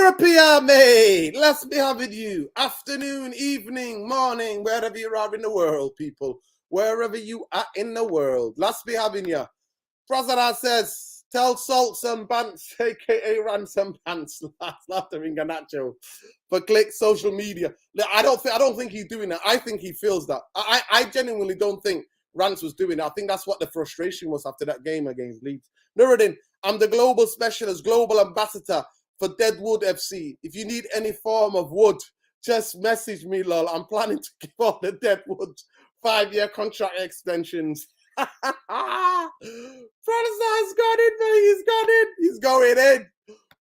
Therapy Army, let's be having you. Afternoon, evening, morning, wherever you are in the world, people. Wherever you are in the world, let's be having you. President says, tell Salts and Pants, aka Ransom Pants, laughing Garnacho, for click social media. I don't think he's doing that. I think he feels that. I genuinely don't think Rance was doing it. I think that's what the frustration was after that game against Leeds. Nuruddin, I'm the global specialist, global ambassador for Deadwood FC. If you need any form of wood, just message me, lol. I'm planning to give all the Deadwood 5-year contract extensions. Francis got it, man. He's got it. He's going in.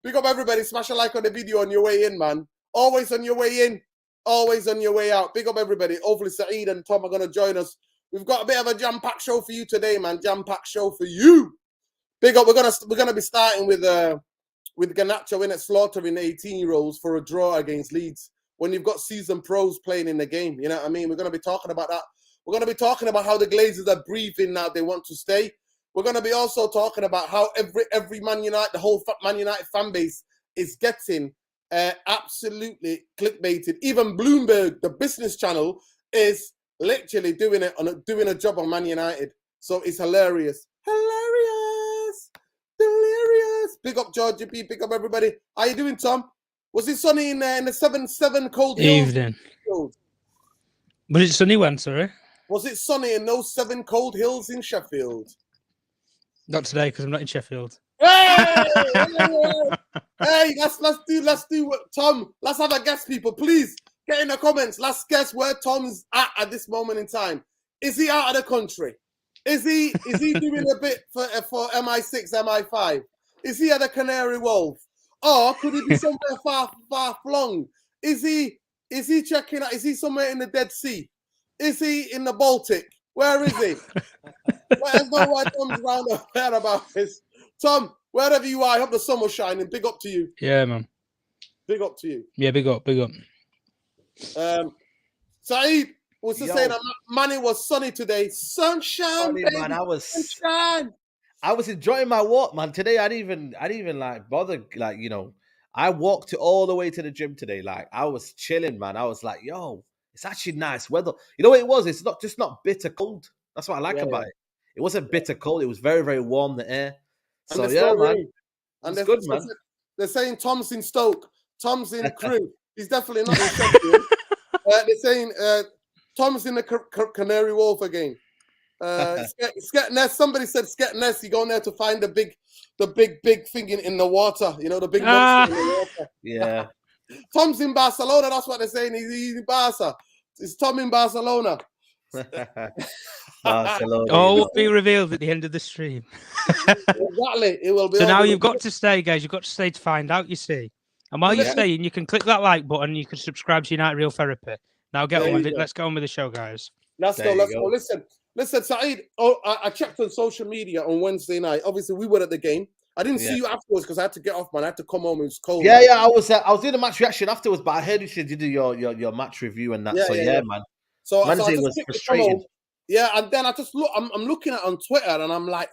Big up everybody. Smash a like on the video on your way in, man. Always on your way in. Always on your way out. Big up everybody. Hopefully Saeed and Tom are going to join us. We've got a bit of a jam-packed show for you today, man. Jam-packed show for you. Big up. We're gonna be starting with Garnacho in at slaughtering 18-year-olds for a draw against Leeds when you've got seasoned pros playing in the game. You know what I mean? We're going to be talking about that. We're going to be talking about how the Glazers are breathing now. They want to stay. We're going to be also talking about how every Man United, the whole Man United fan base is getting absolutely clickbaited. Even Bloomberg, the business channel, is literally doing a job on Man United. So it's hilarious. Delirious. Big up Georgia B. Big up everybody. How you doing, Tom? Was it sunny in the 7 cold hills? Evening. Was it sunny when, sorry? Was it sunny in those 7 cold hills in Sheffield? Not today, because I'm not in Sheffield. Hey! Hey, let's do Tom. Let's have a guess, people. Please get in the comments. Let's guess where Tom's at this moment in time. Is he out of the country? Is he doing a bit for MI6, MI5? Is he at the Canary Wharf? Or could he be somewhere far flung? Is he checking out? Is he somewhere in the Dead Sea? Is he in the Baltic? Where is he? Let us know why Tom's round up there about this. Tom, wherever you are, I hope the sun was shining. Big up to you. Yeah, man. Big up to you. Yeah, big up. Saeed was just saying that Manny was sunny today. Sunshine, baby. Man, Sunshine. I was enjoying my walk, man. Today I didn't even like bother, like, you know, I walked all the way to the gym today. Like, I was chilling, man. I was like, yo, it's actually nice weather. You know what it was? It's not bitter cold. That's what I like about it. It wasn't bitter cold. It was very, very warm, the air. So yeah, man. And it's good, man. They're saying Tom's in Stoke. Tom's in Crewe. He's definitely not in Sheffield. They're saying Tom's in the Canary Wharf again. Sketness. Somebody said Sketness. You go there to find the big thing in the water. You know, the big monster in the water. Yeah. Tom's in Barcelona. That's what they're saying. He's in Barca. It's Tom in Barcelona. Barcelona. All will be revealed at the end of the stream. Exactly. It will be. So now you've got to stay, guys. You've got to stay to find out, you see. And while you're staying, you can click that like button. You can subscribe to United Real Therapy. Now get on with it. Let's go on with the show, guys. Let's go. Listen, Saeed. Oh, I checked on social media on Wednesday night. Obviously, we were at the game. I didn't see you afterwards because I had to get off, man. I had to come home. It was cold. Yeah. I was doing the match reaction afterwards, but I heard you said you did your match review and that. Man. So Wednesday was frustrating. Yeah, and then I just look. I'm looking at it on Twitter, and I'm like,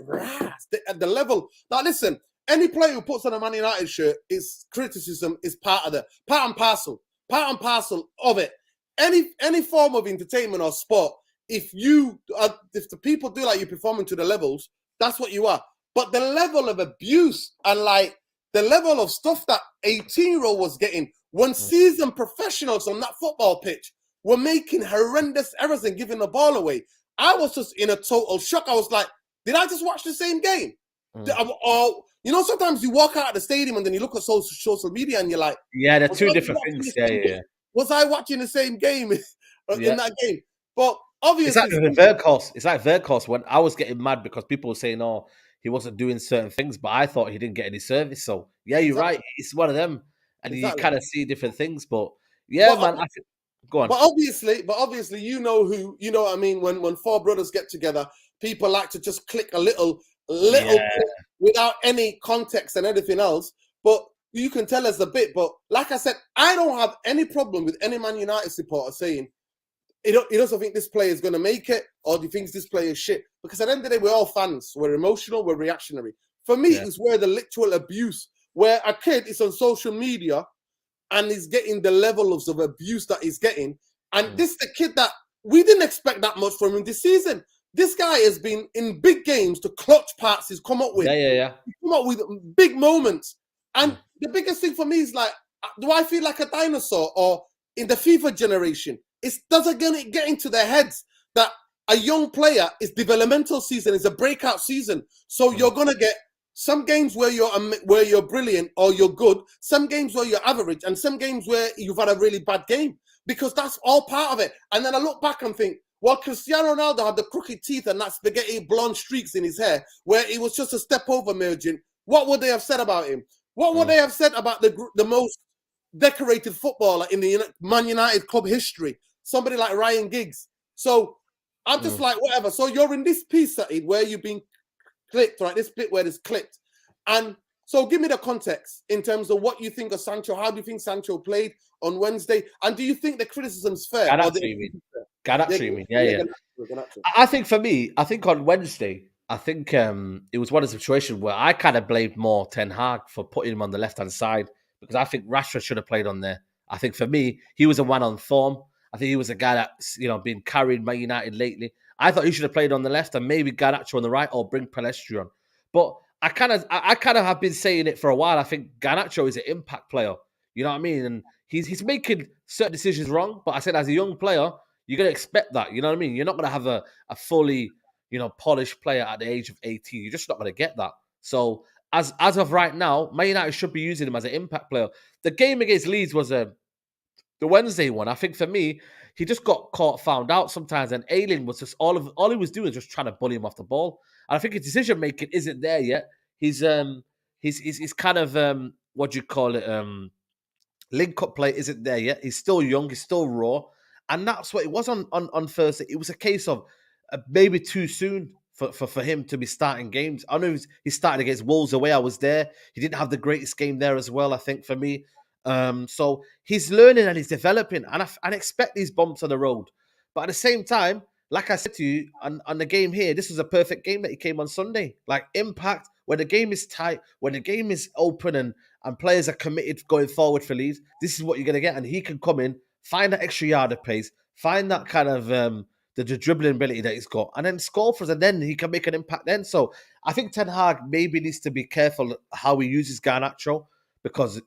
at the level. Now, listen. Any player who puts on a Man United shirt, is criticism is part and parcel of it. Any form of entertainment or sport, if the people do like you performing to the levels, that's what you are. But the level of abuse and like the level of stuff that 18-year-old was getting when seasoned professionals on that football pitch were making horrendous errors and giving the ball away, I was just in a total shock. I was like, did I just watch the same game? Or, you know, sometimes you walk out of the stadium and then you look at social media and you're like, yeah, they're two different things. Yeah. Was I watching the same game in that game? But obviously, it's like Verkos when I was getting mad because people were saying, "Oh, he wasn't doing certain things," but I thought he didn't get any service. So yeah, you're right. It's one of them, and you kind of see different things. But yeah, man, go on. But obviously, you know what I mean. When four brothers get together, people like to just click a little clip without any context and anything else. But you can tell us a bit. But like I said, I don't have any problem with any Man United supporter saying he doesn't think this player is going to make it, or he thinks this player is shit. Because at the end of the day, we're all fans. We're emotional. We're reactionary. For me, it's where the literal abuse, where a kid is on social media and he's getting the levels of abuse that he's getting. And this is the kid that we didn't expect that much from him this season. This guy has been in big games, the clutch parts he's come up with. He's come up with big moments. And the biggest thing for me is like, do I feel like a dinosaur? Or in the FIFA generation, it doesn't get into their heads that a young player is developmental season, is a breakout season. So you're gonna get some games where you're brilliant or you're good, some games where you're average, and some games where you've had a really bad game, because that's all part of it. And then I look back and think, well, Cristiano Ronaldo had the crooked teeth and that spaghetti blonde streaks in his hair, where it was just a step over merging. What would they have said about him? What would they have said about the most decorated footballer in the Man United club history? Somebody like Ryan Giggs. So I'm just like, whatever. So you're in this piece, Saeed, where you've been clicked, right? This bit where it's clicked. And so give me the context in terms of what you think of Sancho. How do you think Sancho played on Wednesday? And do you think the criticism's fair? Garnacho, you mean? Yeah. I think for me, I think on Wednesday, I think it was one of the situations where I kind of blamed more Ten Hag for putting him on the left-hand side, because I think Rashford should have played on there. I think for me, he was a one on form. I think he was a guy that's, been carried by United lately. I thought he should have played on the left and maybe Garnacho on the right, or bring Palestri on. But I kind of have been saying it for a while. I think Garnacho is an impact player. You know what I mean? And he's making certain decisions wrong. But I said, as a young player, you're going to expect that. You know what I mean? You're not going to have a fully, polished player at the age of 18. You're just not going to get that. So as of right now, Man United should be using him as an impact player. The game against Leeds was the Wednesday one. I think for me, he just got found out sometimes, and Ayling was just all he was doing was just trying to bully him off the ball. And I think his decision making isn't there yet. He's kind of what do you call it? Link up play isn't there yet. He's still young. He's still raw, and that's what it was on Thursday. It was a case of maybe too soon for him to be starting games. I know he started against Wolves away. I was there. He didn't have the greatest game there as well, I think, for me. So he's learning and he's developing, and I expect these bumps on the road. But at the same time, like I said to you on the game here, this was a perfect game that he came on Sunday. Like, impact, when the game is tight, when the game is open and players are committed going forward for Leeds, this is what you're going to get. And he can come in, find that extra yard of pace, find that kind of the dribbling ability that he's got, and then score for us, and then he can make an impact then. So I think Ten Hag maybe needs to be careful how he uses Garnacho, because,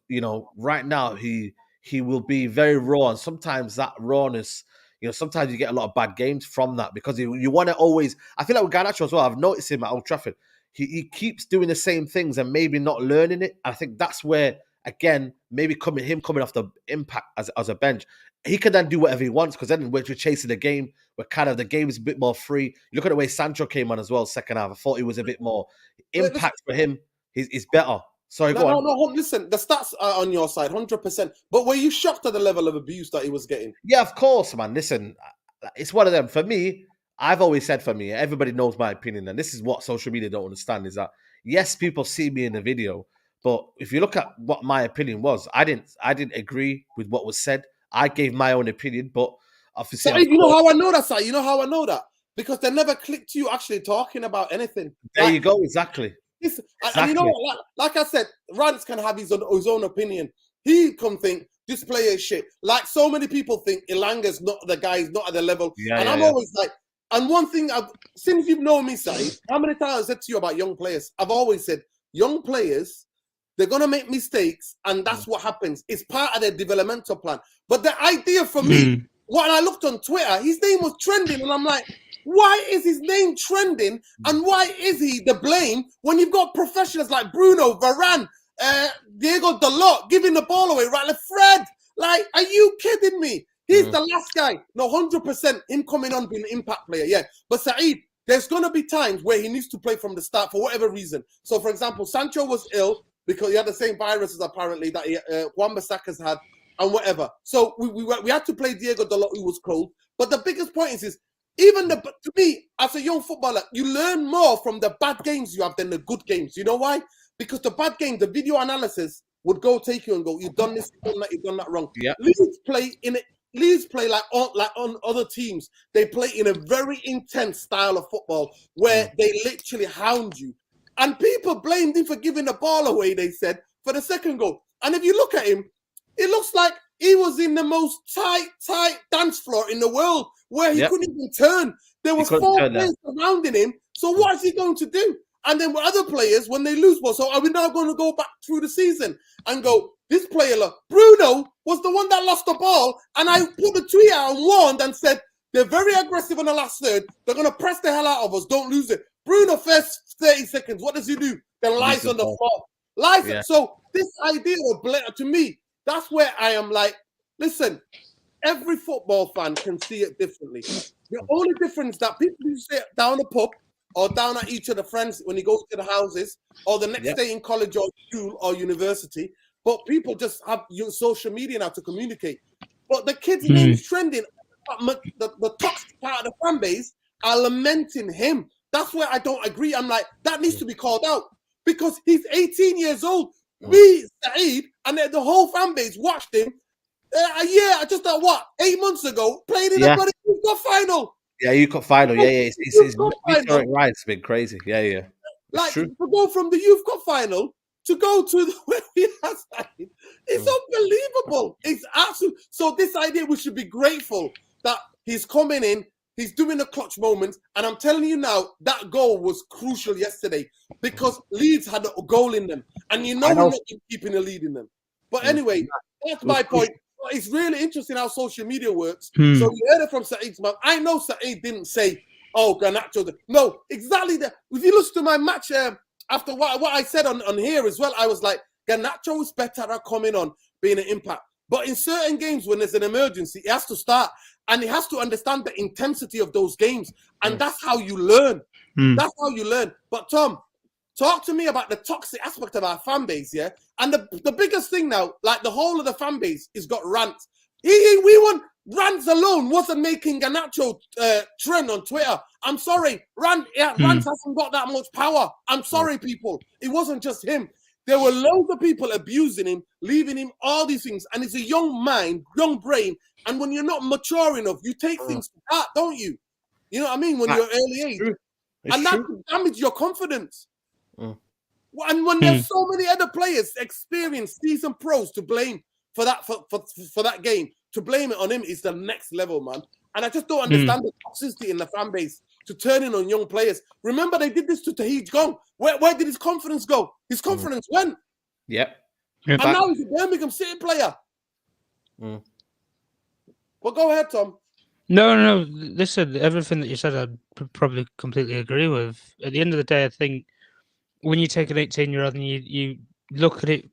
right now he will be very raw, and sometimes that rawness, sometimes you get a lot of bad games from that, because you want to always, I feel like with Garnacho as well, I've noticed him at Old Trafford, he keeps doing the same things and maybe not learning it. I think that's where, again, maybe coming off the impact as a bench, he can then do whatever he wants, because then we're chasing the game, the game is a bit more free. You look at the way Sancho came on as well, second half, I thought he was a bit more impact for him. He's better. Sorry, go on. No, listen, the stats are on your side, 100%. But were you shocked at the level of abuse that he was getting? Yeah, of course, man. Listen, it's one of them. For me, I've always said, everybody knows my opinion, and this is what social media don't understand, is that, yes, people see me in the video, but if you look at what my opinion was, I didn't agree with what was said. I gave my own opinion, but obviously... So, you know how I know that, Si? You know how I know that? Because they never clicked you actually talking about anything. There you go, exactly. Exactly. And you know what? Like I said, Rance can have his own opinion. He can think this player is shit. Like so many people think Ilanga's not the guy, he's not at the level. I'm always like, and one thing, since you've known me, Saeed, how many times I've said to you about young players? I've always said, young players, they're going to make mistakes, and that's what happens. It's part of their developmental plan. But the idea for me, when I looked on Twitter, his name was trending, and I'm like, why is his name trending, and why is he the blame when you've got professionals like Bruno, Varane, Diego Dalot giving the ball away, right? Like Fred, like, are you kidding me? He's the last guy. No, 100% him coming on being an impact player, yeah. But Saeed, there's going to be times where he needs to play from the start for whatever reason. So, for example, Sancho was ill because he had the same viruses apparently that Wan-Bissaka's had and whatever. So we had to play Diego Dalot, who was cold. But the biggest point is even to me, as a young footballer, you learn more from the bad games you have than the good games. You know why? Because the bad games, the video analysis would take you and go, you've done this, you've done that wrong. Yeah. Leeds play like on other teams. They play in a very intense style of football where they literally hound you. And people blamed him for giving the ball away, they said, for the second goal. And if you look at him, It looks like he was in the most tight dance floor in the world where he couldn't even turn. There was 4 players surrounding him. So what is he going to do? And then with other players, when they lose, so are we now going to go back through the season and go, this player, look, Bruno was the one that lost the ball, and I put the tweet out and warned and said, they're very aggressive in the last third. They're going to press the hell out of us. Don't lose it. Bruno, first 30 seconds, what does he do? Then lies on the floor. Lies. Yeah. So this idea of, to me, that's where I am like, listen, every football fan can see it differently. The only difference that people who sit down the pub or down at each of the friends when you go to the houses or the next day in college or school or university, but people just have social media now to communicate. But the kids' names trending, the toxic part of the fan base are lamenting him. That's where I don't agree. I'm like, that needs to be called out because he's 18 years old. We, Saeed, and the whole fan base watched him. Just 8 months ago, played in a Youth Cup final. Yeah, Youth Cup final. It's It's been crazy. Yeah. Like to go from the Youth Cup final to go to where we are, it's unbelievable. It's absolute. So this idea, we should be grateful that he's coming in. He's doing the clutch moments, and I'm telling you now, that goal was crucial yesterday because Leeds had a goal in them, and we're not keeping a lead in them. But anyway, that's my point. It's really interesting how social media works. So you heard it from Saeed's mouth. I know Saeed didn't say, "Oh, Garnacho." No, exactly that. If you listen to my match after what I said on here as well, I was like, Garnacho is better at coming on, being an impact. But in certain games, when there's an emergency, he has to start. And he has to understand the intensity of those games. And that's how you learn. That's how you learn. But Tom, talk to me about the toxic aspect of our fan base, yeah? And the biggest thing now, like the whole of the fan base is got rants. Rants alone wasn't making Garnacho trend on Twitter. I'm sorry. Rants hasn't got that much power. I'm sorry, people. It wasn't just him. There were loads of people abusing him, leaving him, all these things. And it's a young mind, young brain. And when you're not mature enough, you take things to heart, don't you? You know what I mean? When you're early age. And that can damage your confidence. And when there's so many other players, experienced, seasoned pros to blame for that game, to blame it on him is the next level, man. And I just don't understand the toxicity in the fan base to turning on young players. Remember, they did this to Tahij Gong. Where did his confidence go? His confidence went. Yep. And now he's a Birmingham City player. Well, go ahead, Tom. No. Listen, everything that you said, I probably completely agree with. At the end of the day, I think when you take an 18-year-old and you look at it,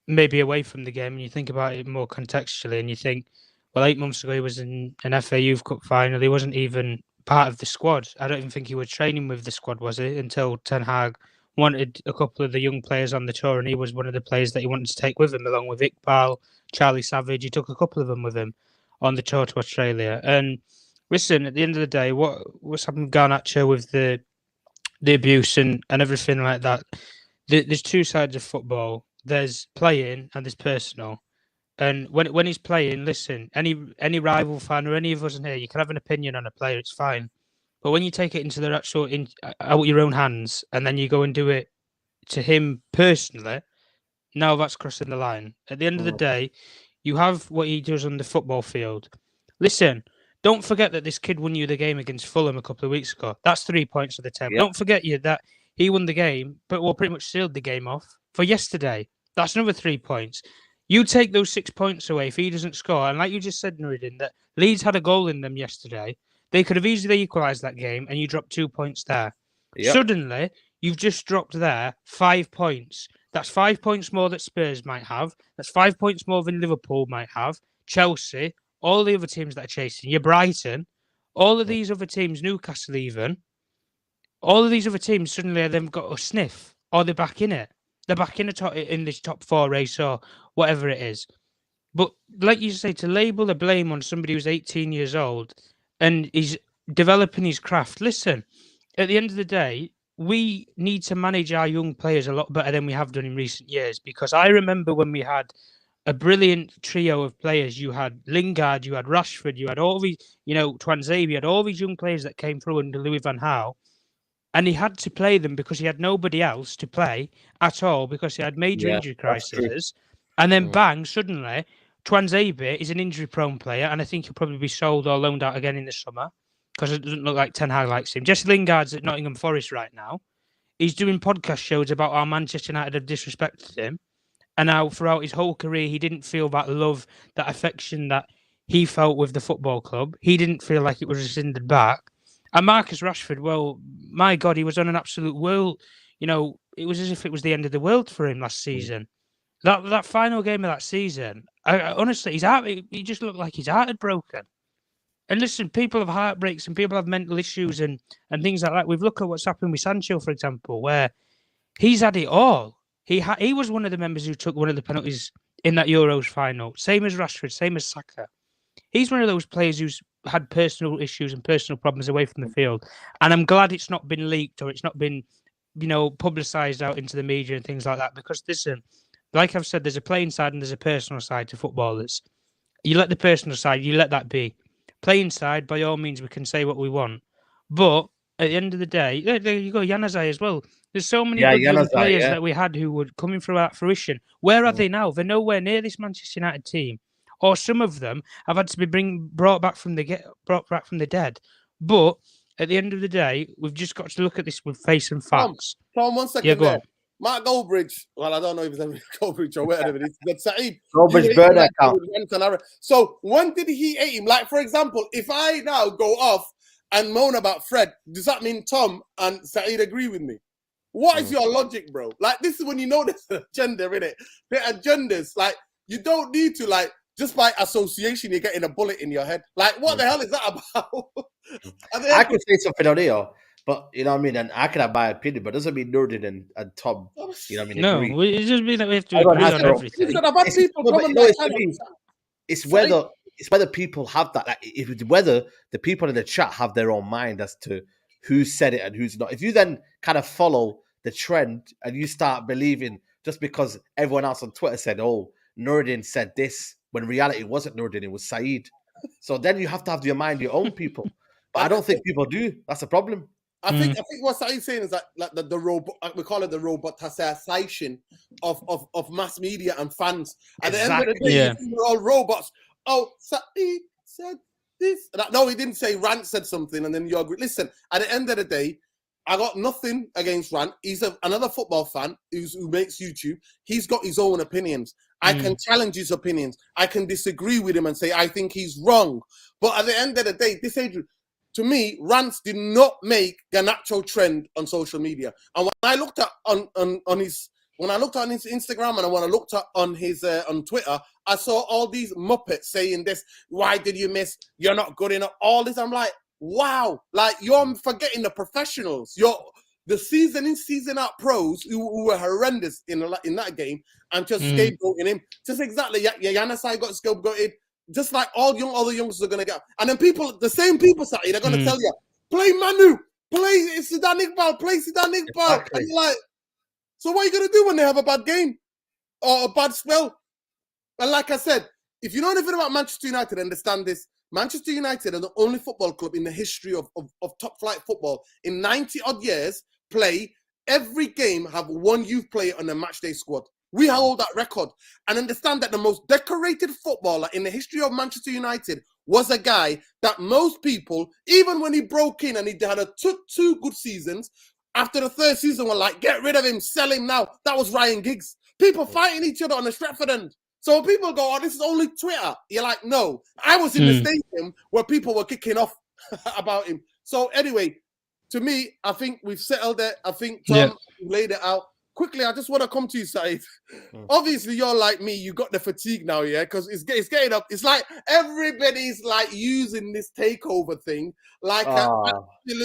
maybe away from the game, and you think about it more contextually, and you think, well, 8 months ago he was in an FA Youth Cup final. He wasn't even part of the squad. I don't even think he was training with the squad, was he? Until Ten Hag wanted a couple of the young players on the tour, and he was one of the players that he wanted to take with him, along with Iqbal, Charlie Savage. He took a couple of them with him on the tour to Australia. And listen, at the end of the day, what's happened with Garnacho with the abuse and everything like that? There's two sides of football. There's playing and there's personal. And when he's playing, listen, any rival fan or any of us in here, you can have an opinion on a player, it's fine. But when you take it into the actual out your own hands, and then you go and do it to him personally, now that's crossing the line. At the end of the day, you have what he does on the football field. Listen, don't forget that this kid won you the game against Fulham a couple of weeks ago. That's 3 points of the 10. Yep. Don't forget that he won the game, but pretty much sealed the game off for yesterday. That's another 3 points. You take those 6 points away if he doesn't score. And like you just said, Nuruddin, that Leeds had a goal in them yesterday. They could have easily equalised that game, and you dropped 2 points there. Yep. Suddenly, you've just dropped there 5 points. That's 5 points more that Spurs might have. That's 5 points more than Liverpool might have. Chelsea, all the other teams that are chasing you, Brighton, all of these other teams, Newcastle even, all of these other teams suddenly they've got a sniff, or they're back in it. They're back in this top 4 race or whatever it is. But like you say, to label the blame on somebody who's 18 years old and he's developing his craft, listen, at the end of the day, we need to manage our young players a lot better than we have done in recent years, because I remember when we had a brilliant trio of players. You had Lingard, you had Rashford, you had all these, Twanzebe, you had all these young players that came through under Louis van Gaal, and he had to play them because he had nobody else to play at all because he had major injury crises. And then bang, suddenly, Twanzebe is an injury-prone player, and I think he'll probably be sold or loaned out again in the summer because it doesn't look like Ten Hag likes him. Jesse Lingard's at Nottingham Forest right now. He's doing podcast shows about how Manchester United have disrespected him, and how throughout his whole career he didn't feel that love, that affection that he felt with the football club. He didn't feel like it was rescinded back. And Marcus Rashford, well, my God, he was on an absolute world. It was as if it was the end of the world for him last season. That final game of that season, honestly, his heart, he just looked like his heart had broken. And listen, people have heartbreaks and people have mental issues and things like that. We've looked at what's happened with Sancho, for example, where he's had it all. He was one of the members who took one of the penalties in that Euros final. Same as Rashford, same as Saka. He's one of those players who's had personal issues and personal problems away from the field. And I'm glad it's not been leaked or it's not been, publicised out into the media and things like that. Because listen, like I've said, there's a playing side and there's a personal side to footballers. You let the personal side, you let that be. Playing side, by all means, we can say what we want. But at the end of the day, there you go, Januzaj as well. There's so many good young players that we had who were coming through at fruition. Where are they now? They're nowhere near this Manchester United team. Or some of them have had to be brought back from the dead. But at the end of the day, we've just got to look at this with face and facts. Tom, 1 second. Yeah, go on. Mark Goldbridge. Well, I don't know if it's Goldbridge or whatever it is. But Saeed. Goldbridge burner account. So when did he hate him? Like, for example, if I now go off and moan about Fred, does that mean Tom and Saeed agree with me? What is your logic, bro? Like, this is when you know there's an agenda, innit? The agendas, like, you don't need to, like, just by association, you're getting a bullet in your head. Like, what the hell is that about? I could say something on here, but you know what I mean? And I can have my opinion, but it doesn't mean Nurdin and Tom, you know what I mean? No, agree. it just means that we have to agree on everything. It's whether people have that, like, whether the people in the chat have their own mind as to who said it and who's not. If you then kind of follow the trend and you start believing just because everyone else on Twitter said, oh, Nurdin said this, when in reality it wasn't Nurdin, it was Saeed. So then you have to have your mind your own people. But I don't think people do. That's the problem. I think what Saeed's saying is that like the robot, we call it the roboticization of mass media and fans. At the end of the day, we're all robots. Oh, Saeed said this. No, he didn't say. Rant said something, and then you agree. Listen, at the end of the day, I got nothing against Rant. He's another football fan who makes YouTube. He's got his own opinions. I can challenge his opinions. I can disagree with him and say I think he's wrong. But at the end of the day, to me, rants did not make Garnacho trend on social media. And when I looked at on his Instagram and when I looked at on his on Twitter, I saw all these muppets saying this. Why did you miss? You're not good enough. All this. I'm like, wow, like you're forgetting the professionals. You're the season in, season out pros who were horrendous in that game and just scapegoating him. Just exactly, Januzaj got scapegoated. Just like all other youngsters are gonna get. And then the same people, Saeed, they're gonna tell you, play Manu, play Sidan Iqbal, play Sidan Iqbal. Exactly. And you're like, so what are you gonna do when they have a bad game or a bad spell? And like I said, if you know anything about Manchester United, understand this. Manchester United are the only football club in the history of top flight football in 90 odd years play every game have one youth player on the matchday squad. We hold that record and understand that the most decorated footballer in the history of Manchester United was a guy that most people, even when he broke in and he had two good seasons, after the third season were like, get rid of him, sell him now. That was Ryan Giggs. People fighting each other on the Stratford end. So people go, oh, this is only Twitter. You're like, no. I was in the stadium where people were kicking off about him. So anyway, to me, I think we've settled it. I think Tom laid it out. Quickly, I just want to come to you, Saeed. Obviously, you're like me. You got the fatigue now, yeah? Because it's getting up. It's like everybody's like using this takeover thing. Like,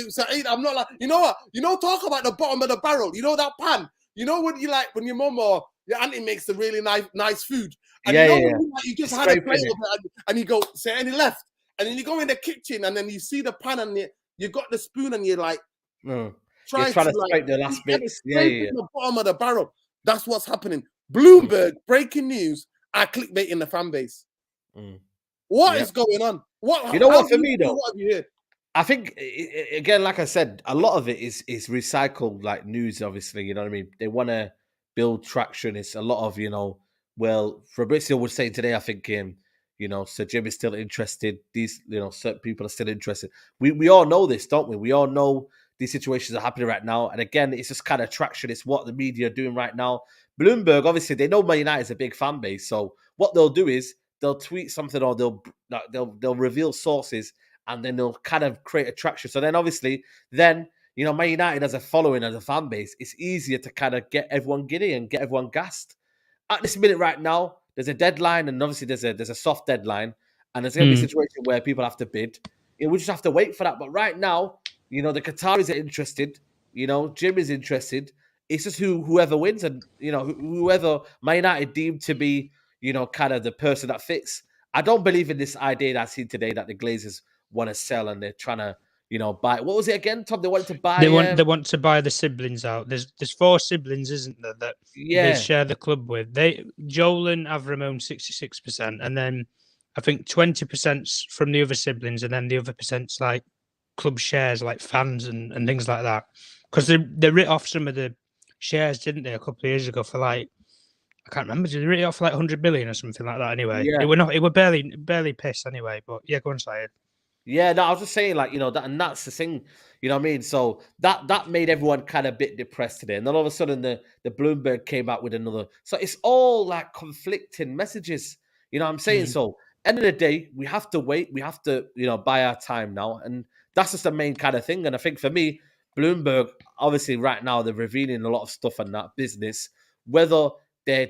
Saeed, I'm not like, you know what? You know, talk about the bottom of the barrel. You know that pan? You know when when your mum or your auntie makes the really nice food. And you just had a plate of it and you go, say any left. And then you go in the kitchen and then you see the pan and you got the spoon and you're like, trying to scrape the last bits. The bottom of the barrel. That's what's happening. Bloomberg, breaking news, are clickbaiting the fan base. What is going on? You know what, for me though? What have you heard? I think, again, like I said, a lot of it is recycled like news, obviously, you know what I mean? They want to build traction. It's a lot of, well, Fabrizio was saying today, I think, Sir Jim is still interested. These, certain people are still interested. We all know this, don't we? We all know these situations are happening right now. And again, it's just kind of traction. It's what the media are doing right now. Bloomberg, obviously, they know Man United is a big fan base. So what they'll do is they'll tweet something or they'll reveal sources, and then they'll kind of create attraction. So then obviously, Man United as a following, as a fan base, it's easier to kind of get everyone giddy and get everyone gassed. At this minute right now, there's a deadline, and obviously there's a soft deadline, and there's going to be a situation where people have to bid. We just have to wait for that. But right now, the Qataris are interested. Jim is interested. It's just whoever wins, and whoever Man United deemed to be, kind of the person that fits. I don't believe in this idea that I seen today that the Glazers want to sell and they're trying to, buy. What was it again, Tom? They wanted to buy. They want to buy the siblings out. There's 4 siblings, isn't there, that they share the club with. Joel and Avram own 66%, and then I think 20% from the other siblings, and then the other percent's like club shares, like fans and things like that. Because they writ off some of the shares, didn't they, a couple of years ago for like, I can't remember. Did they writ it off for like 100 million or something like that? Anyway, it were barely piss anyway. But yeah, go on, Syed. Yeah, no, I was just saying, like, that, and that's the thing, you know what I mean? So that made everyone kind of a bit depressed today. And then all of a sudden the Bloomberg came out with another. So it's all like conflicting messages. You know what I'm saying? So end of the day, we have to wait. We have to, buy our time now. And that's just the main kind of thing. And I think for me, Bloomberg, obviously right now, they're revealing a lot of stuff on that business, whether they're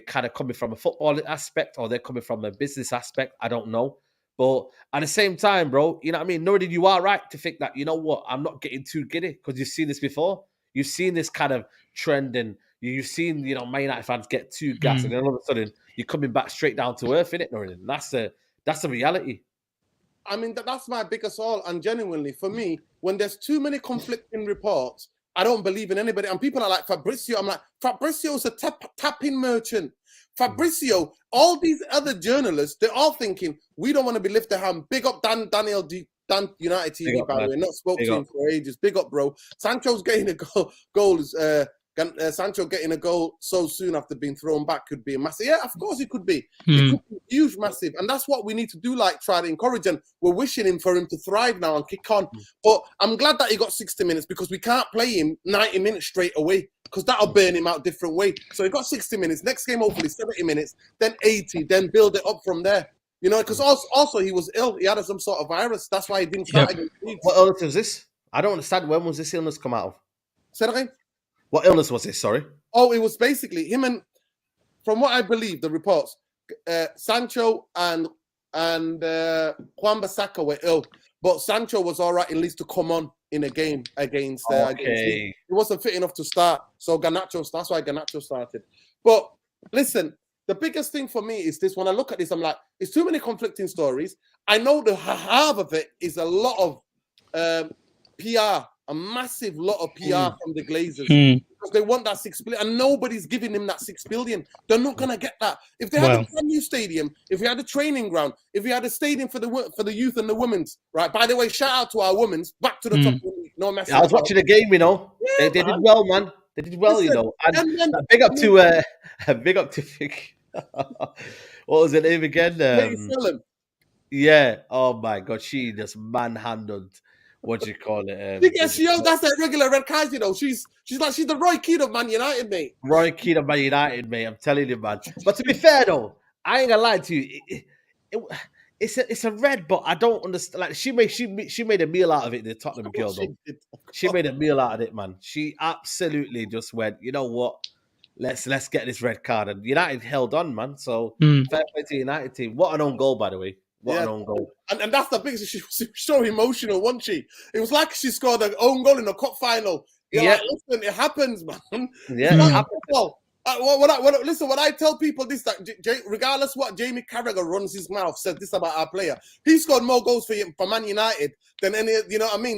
kind of coming from a football aspect or they're coming from a business aspect, I don't know. But at the same time, bro, you know what I mean? Nordy, you are right to think that, you know what, I'm not getting too giddy because you've seen this before. You've seen this kind of trend, and you've seen, Man United fans get too gassed, and then all of a sudden you're coming back straight down to earth, innit, Nordy? And that's the reality. I mean, that's my biggest all. And genuinely, for me, when there's too many conflicting reports, I don't believe in anybody. And people are like, Fabrizio. I'm like, Fabrizio's a tapping merchant. Fabrizio, all these other journalists, they're all thinking, we don't want to be lifted hand. Big up Daniel Dan United TV, by the way. Not spoke to him for ages. Big up, bro. Sancho's getting a goal. Sancho getting a goal so soon after being thrown back could be a massive. Yeah, of course it could be. It could be huge, massive. And that's what we need to do, like try to encourage. And we're wishing him for him to thrive now and kick on. But I'm glad that he got 60 minutes because we can't play him 90 minutes straight away because that'll burn him out different way. So he got 60 minutes. Next game, hopefully 70 minutes, then 80, then build it up from there. Because also he was ill. He had some sort of virus. That's why he didn't start against Leeds. What illness was this? I don't understand. When was this illness come out of? Say that again? What illness was this? Sorry. Oh, it was basically him and, from what I believe, the reports, Sancho and Juan Bissaka were ill, but Sancho was all right at least to come on in a game against. He wasn't fit enough to start, so Garnacho. That's why Garnacho started. But listen, the biggest thing for me is this. When I look at this, I'm like, it's too many conflicting stories. I know the half of it is a lot of PR. A massive lot of PR from the Glazers because they want that 6 billion, and nobody's giving them that 6 billion. They're not gonna get that. If they had a brand new stadium, if we had a training ground, if we had a stadium for the youth and the women's, right? By the way, shout out to our women's back to the top. No message. I was watching the game, they did well, man. They did well, And big up to what was her name again? Yeah. Oh my God, she just manhandled. What do you call it? That's a regular red card, She's the Roy Keane of Man United, mate. Roy Keane of Man United, mate. I'm telling you, man. But to be fair, though, I ain't gonna lie to you. It's a red, but I don't understand. Like she made a meal out of it. The Tottenham girl, though. She made a meal out of it, man. She absolutely just went, you know what? Let's get this red card, and United held on, man. So fair play to United team. What an own goal, by the way. What an own goal. And that's the biggest. She was so emotional, wasn't she? It was like she scored an own goal in the cup final. Like, listen, it happens, man. Yeah, it happens. Listen, when I tell people this, that regardless what Jamie Carragher runs his mouth, says this about our player, he scored more goals for Man United than any,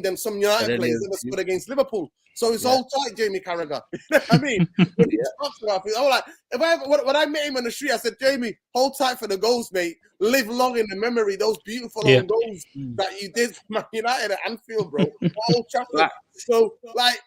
than some United players ever scored against Liverpool. So it's all tight, Jamie Carragher. You know what I mean? When he talks about it, I'm like, when I met him on the street, I said, Jamie, hold tight for the goals, mate. Live long in the memory, those beautiful own goals that you did for Man United at Anfield, bro. Old Trafford. So,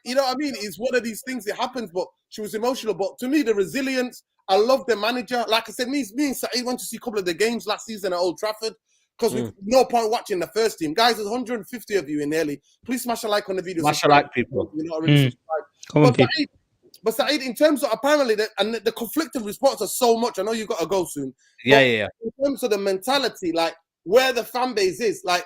you know what I mean? It's one of these things that happens, but she was emotional. But to me, the resilience, I love the manager. Like I said, me and Saeed went to see a couple of the games last season at Old Trafford because we've no point watching the first team. Guys, there's 150 of you in nearly. Please smash a like on the video. Smash a like, people. You're not already subscribed. Come on, But Saeed, in terms of apparently, the conflicting response are so much. I know you got to go soon. Yeah. In terms of the mentality, like where the fan base is, like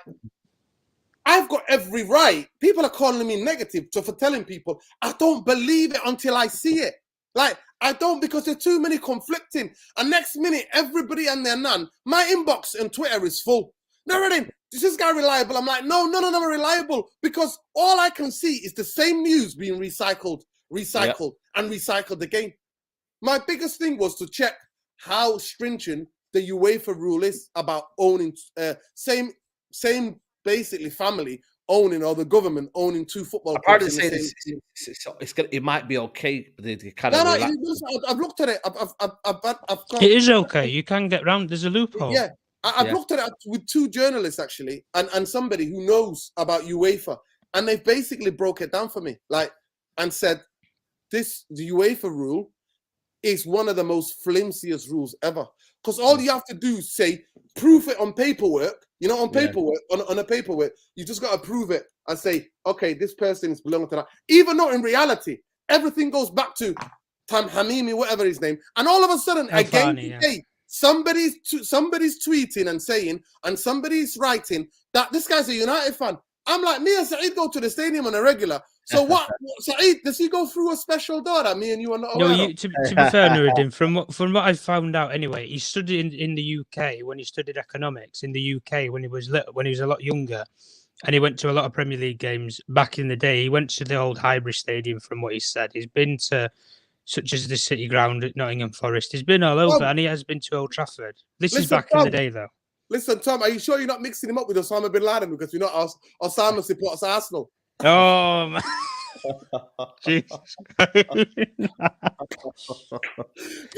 I've got every right. People are calling me negative for telling people I don't believe it until I see it. Like I don't, because there's too many conflicting. And next minute, everybody and their nan, my inbox on Twitter is full. No, Redding, is this guy reliable? I'm like, no, reliable, because all I can see is the same news being recycled and recycled again. My biggest thing was to check how stringent the UEFA rule is about owning same basically family owning, or the government owning two football clubs. I'd say it might be okay. I've looked at it. It is okay. You can get round. There's a loophole. Yeah, I've looked at it with two journalists actually, and somebody who knows about UEFA, and they've basically broke it down for me, like, and said the UEFA rule is one of the most flimsiest rules ever, because all you have to do is say proof it on paperwork. You know, on paperwork, on a paperwork, you just got to prove it and say, okay, this person is belonging to that. Even though in reality, everything goes back to Tam Hamimi, whatever his name, and all of a sudden, somebody's tweeting and saying, and somebody's writing that this guy's a United fan. I'm like, me and Saeed go to the stadium on a regular. So what, Saeed, does he go through a special door that me and you are not aware of? To be fair, Nuruddin, from what I found out anyway, he studied in the UK when he studied economics in the UK when he was a lot younger, and he went to a lot of Premier League games back in the day. He went to the old Highbury Stadium, from what he said. He's been to such as the City Ground at Nottingham Forest. He's been all over, and he has been to Old Trafford. This is back in the day, though. Listen, Tom, are you sure you're not mixing him up with Osama bin Laden, because we know Osama supports Arsenal? Oh, man. Jesus.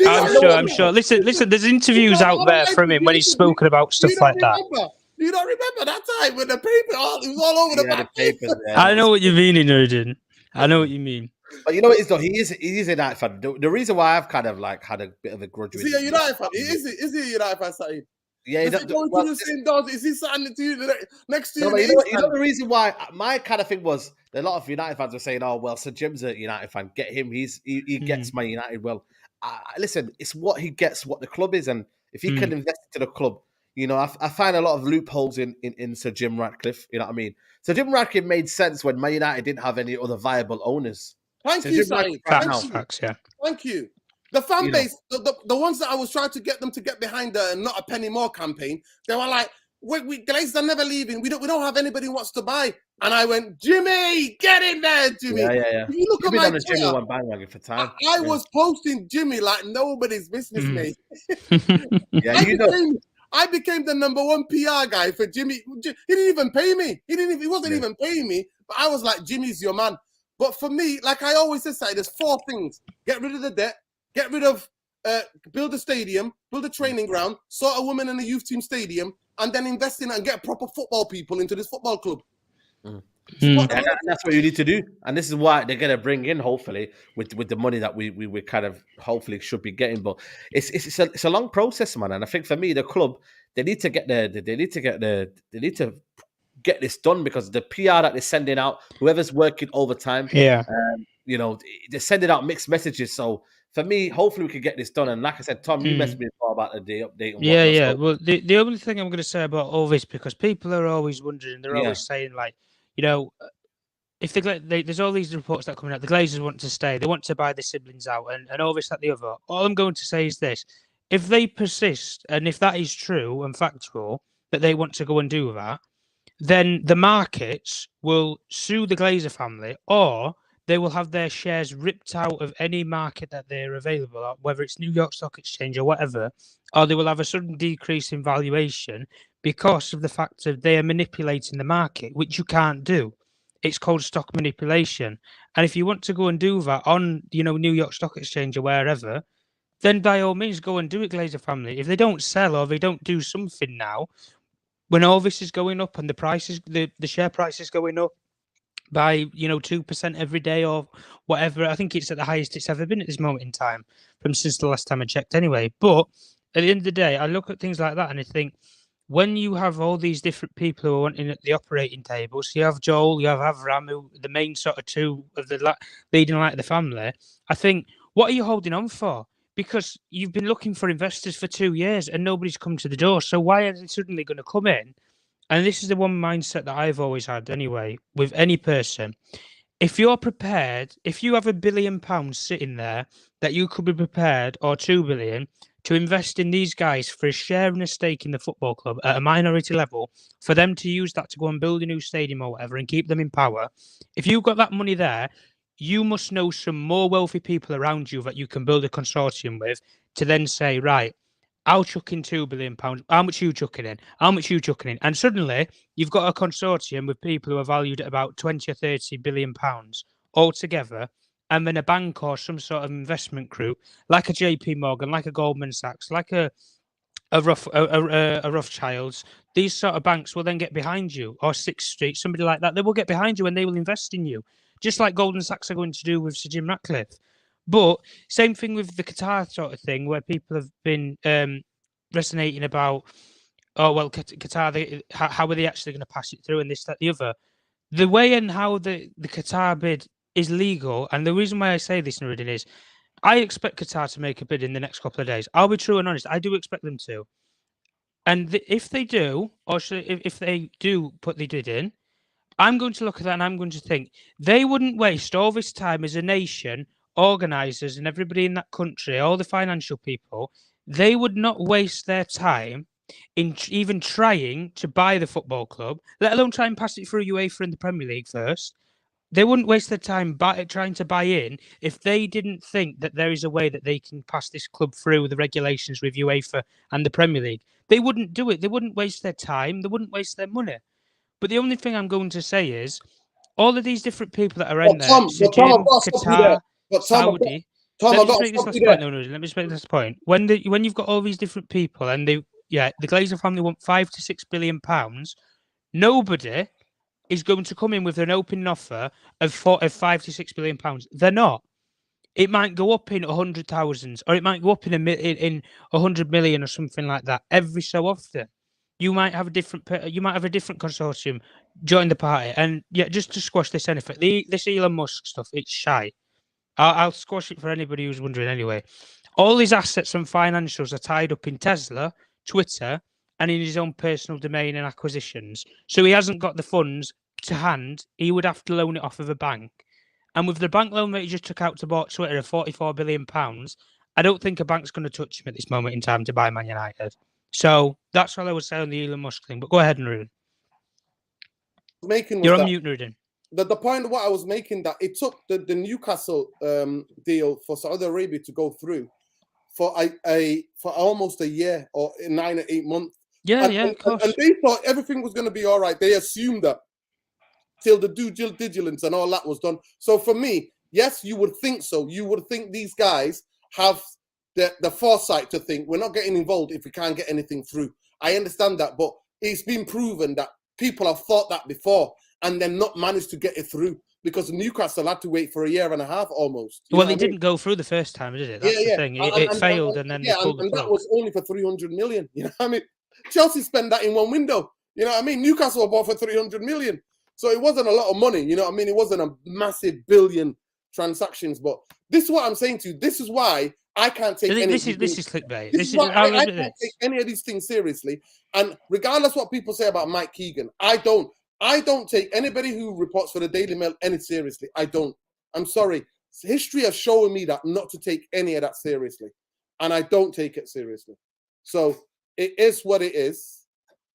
I'm sure. Listen, there's interviews out there from him when he's spoken about stuff like that. You don't remember that time when the paper, it was all over the back. I know what you mean, Nuruddin. I know what you mean. But you know what it is, though? He is a United fan. The reason why I've kind of like had a bit of a grudge with him. Is he a United fan? Is he a United fan, Saeed? Yeah, is he going through the same doors? Is he standing to you next to you? No, you know the reason why my kind of thing was, a lot of United fans were saying, "Oh, well, Sir Jim's a United fan. Get him. He gets Man United." Well, listen, it's what he gets, what the club is, and if he can invest into the club, you know, I find a lot of loopholes in Sir Jim Ratcliffe. You know what I mean? Sir Jim Ratcliffe made sense when Man United didn't have any other viable owners. Thank you, Saeed. Thank you. The fan base, the ones that I was trying to get them to get behind the Not a Penny More campaign, they were like, we Glazers are never leaving. We don't have anybody who wants to buy. And I went, Jimmy, get in there, Jimmy. Yeah. If you look at my Twitter, Jimmy one bandwagon for time. I was posting Jimmy like nobody's business, mate. I became the #1 PR guy for Jimmy. He didn't even pay me. He wasn't even paying me. But I was like, Jimmy's your man. But for me, like I always say, there's 4 things: get rid of the debt, get rid of, build a stadium, build a training ground, sort a women and a youth team stadium, and then invest in it and get proper football people into this football club. And that's what you need to do, and this is why they're going to bring in, hopefully, with the money that we kind of hopefully should be getting. But it's a long process, man. And I think for me, the club, they need to get this done, because the PR that they're sending out, whoever's working overtime, you know, they're sending out mixed messages. So for me, hopefully we can get this done. And like I said, Tom, you messaged me about the day update. And Well, the only thing I'm going to say about all this, because people are always wondering, they're always saying, like, you know, if there's all these reports that are coming out, the Glazers want to stay, they want to buy the siblings out, and all this, that, the other. All I'm going to say is this: if they persist, and if that is true and factual, that they want to go and do that, then the markets will sue the Glazer family, or they will have their shares ripped out of any market that they're available at, whether it's New York Stock Exchange or whatever, or they will have a sudden decrease in valuation because of the fact that they are manipulating the market, which you can't do. It's called stock manipulation. And if you want to go and do that on, you know, New York Stock Exchange or wherever, then by all means go and do it, Glazer family. If they don't sell or they don't do something now, when all this is going up and the prices, the share price is going up, by 2% every day or whatever. I think it's at the highest it's ever been at this moment in time since the last time I checked anyway. But at the end of the day, I look at things like that and I think when you have all these different people who are wanting at the operating table, so you have Joel, you have Avram, who the main sort of two of the leading light of the family, I think, what are you holding on for? Because you've been looking for investors for 2 years and nobody's come to the door. So why are they suddenly going to come in? And this is the one mindset that I've always had anyway, with any person. If you're prepared, if you have £1 billion sitting there that you could be prepared, or 2 billion, to invest in these guys for a share and a stake in the football club at a minority level, for them to use that to go and build a new stadium or whatever and keep them in power, if you've got that money there, you must know some more wealthy people around you that you can build a consortium with to then say, right, I'll chuck in £2 billion. How much are you chucking in? How much are you chucking in? And suddenly you've got a consortium with people who are valued at about 20 or 30 billion pounds all together. And then a bank or some sort of investment group, like a JP Morgan, like a Goldman Sachs, like a Rothschilds, these sort of banks will then get behind you, or Sixth Street, somebody like that. They will get behind you and they will invest in you, just like Goldman Sachs are going to do with Sir Jim Ratcliffe. But same thing with the Qatar sort of thing, where people have been resonating about, oh well, Qatar, how are they actually going to pass it through, and this, that, the other. The way and how the Qatar bid is legal, and the reason why I say this, Nuruddin, is I expect Qatar to make a bid in the next couple of days. I'll be true and honest. I do expect them to. And if they do, or if they do put the bid in, I'm going to look at that and I'm going to think they wouldn't waste all this time as a nation, organisers and everybody in that country, all the financial people, they would not waste their time in even trying to buy the football club, let alone try and pass it through UEFA and the Premier League first. They wouldn't waste their time trying to buy in if they didn't think that there is a way that they can pass this club through the regulations with UEFA and the Premier League. They wouldn't do it. They wouldn't waste their time. They wouldn't waste their money. But the only thing I'm going to say is all of these different people that are in there, Sijin, Qatar, Saudi. Let me just make this last point. No, let me just make this point. When you've got all these different people and the Glazer family want £5 to £6 billion, nobody is going to come in with an open offer of £5 to £6 billion. They're not. It might go up in 100,000, or it might go up in 100 million or something like that every so often. You might have a different consortium join the party, and just to squash this anything, this Elon Musk stuff, it's shy. I'll squash it for anybody who's wondering anyway. All his assets and financials are tied up in Tesla, Twitter, and in his own personal domain and acquisitions. So he hasn't got the funds to hand. He would have to loan it off of a bank. And with the bank loan that he just took out to buy Twitter of £44 billion, I don't think a bank's going to touch him at this moment in time to buy Man United. So that's all I would say on the Elon Musk thing. But go ahead, Nuruddin. You're on mute, Nuruddin. The point of what I was making, that it took the Newcastle deal for Saudi Arabia to go through for almost a year or 9 or 8 months. Of course. And they thought everything was going to be all right. They assumed that till the due diligence and all that was done. So for me, yes, you would think so. You would think these guys have the foresight to think we're not getting involved if we can't get anything through. I understand that, but it's been proven that people have thought that before and then not managed to get it through, because Newcastle had to wait for a year and a half almost. Well, they didn't go through the first time, did it? That's the thing. It failed, and then they pulled the plug. That was only for 300 million. You know what I mean? Chelsea spent that in one window. You know what I mean? Newcastle bought for 300 million. So it wasn't a lot of money. You know what I mean? It wasn't a massive billion transactions. But this is what I'm saying to you. This is why I can't take any. This is clickbait. I can't take any of these things seriously. And regardless what people say about Mike Keegan, I don't take anybody who reports for the Daily Mail any seriously. I don't. I'm sorry. History has shown me that not to take any of that seriously. And I don't take it seriously. So it is what it is.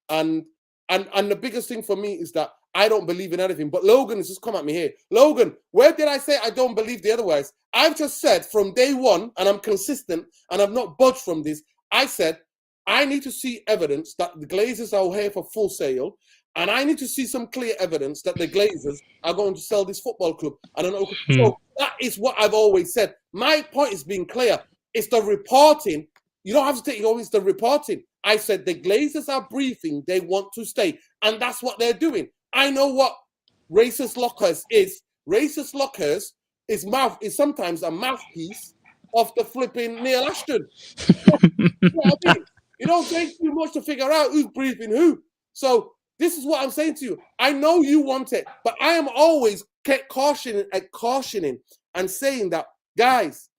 And the biggest thing for me is that I don't believe in anything. But Logan has just come at me here. Logan, where did I say I don't believe the otherwise? I've just said from day one, and I'm consistent, and I've not budged from this. I said, I need to see evidence that the Glazers are here for full sale. And I need to see some clear evidence that the Glazers are going to sell this football club. I don't know. So that is what I've always said. My point is being clear. It's the reporting. You don't have to take it always the reporting. I said the Glazers are briefing. They want to stay. And that's what they're doing. I know what racist lockers is sometimes a mouthpiece of the flipping Neil Ashton. You know what I mean? It don't take too much to figure out who's briefing who. So this is what I'm saying to you. I know you want it, but I am always cautioning and saying that, guys,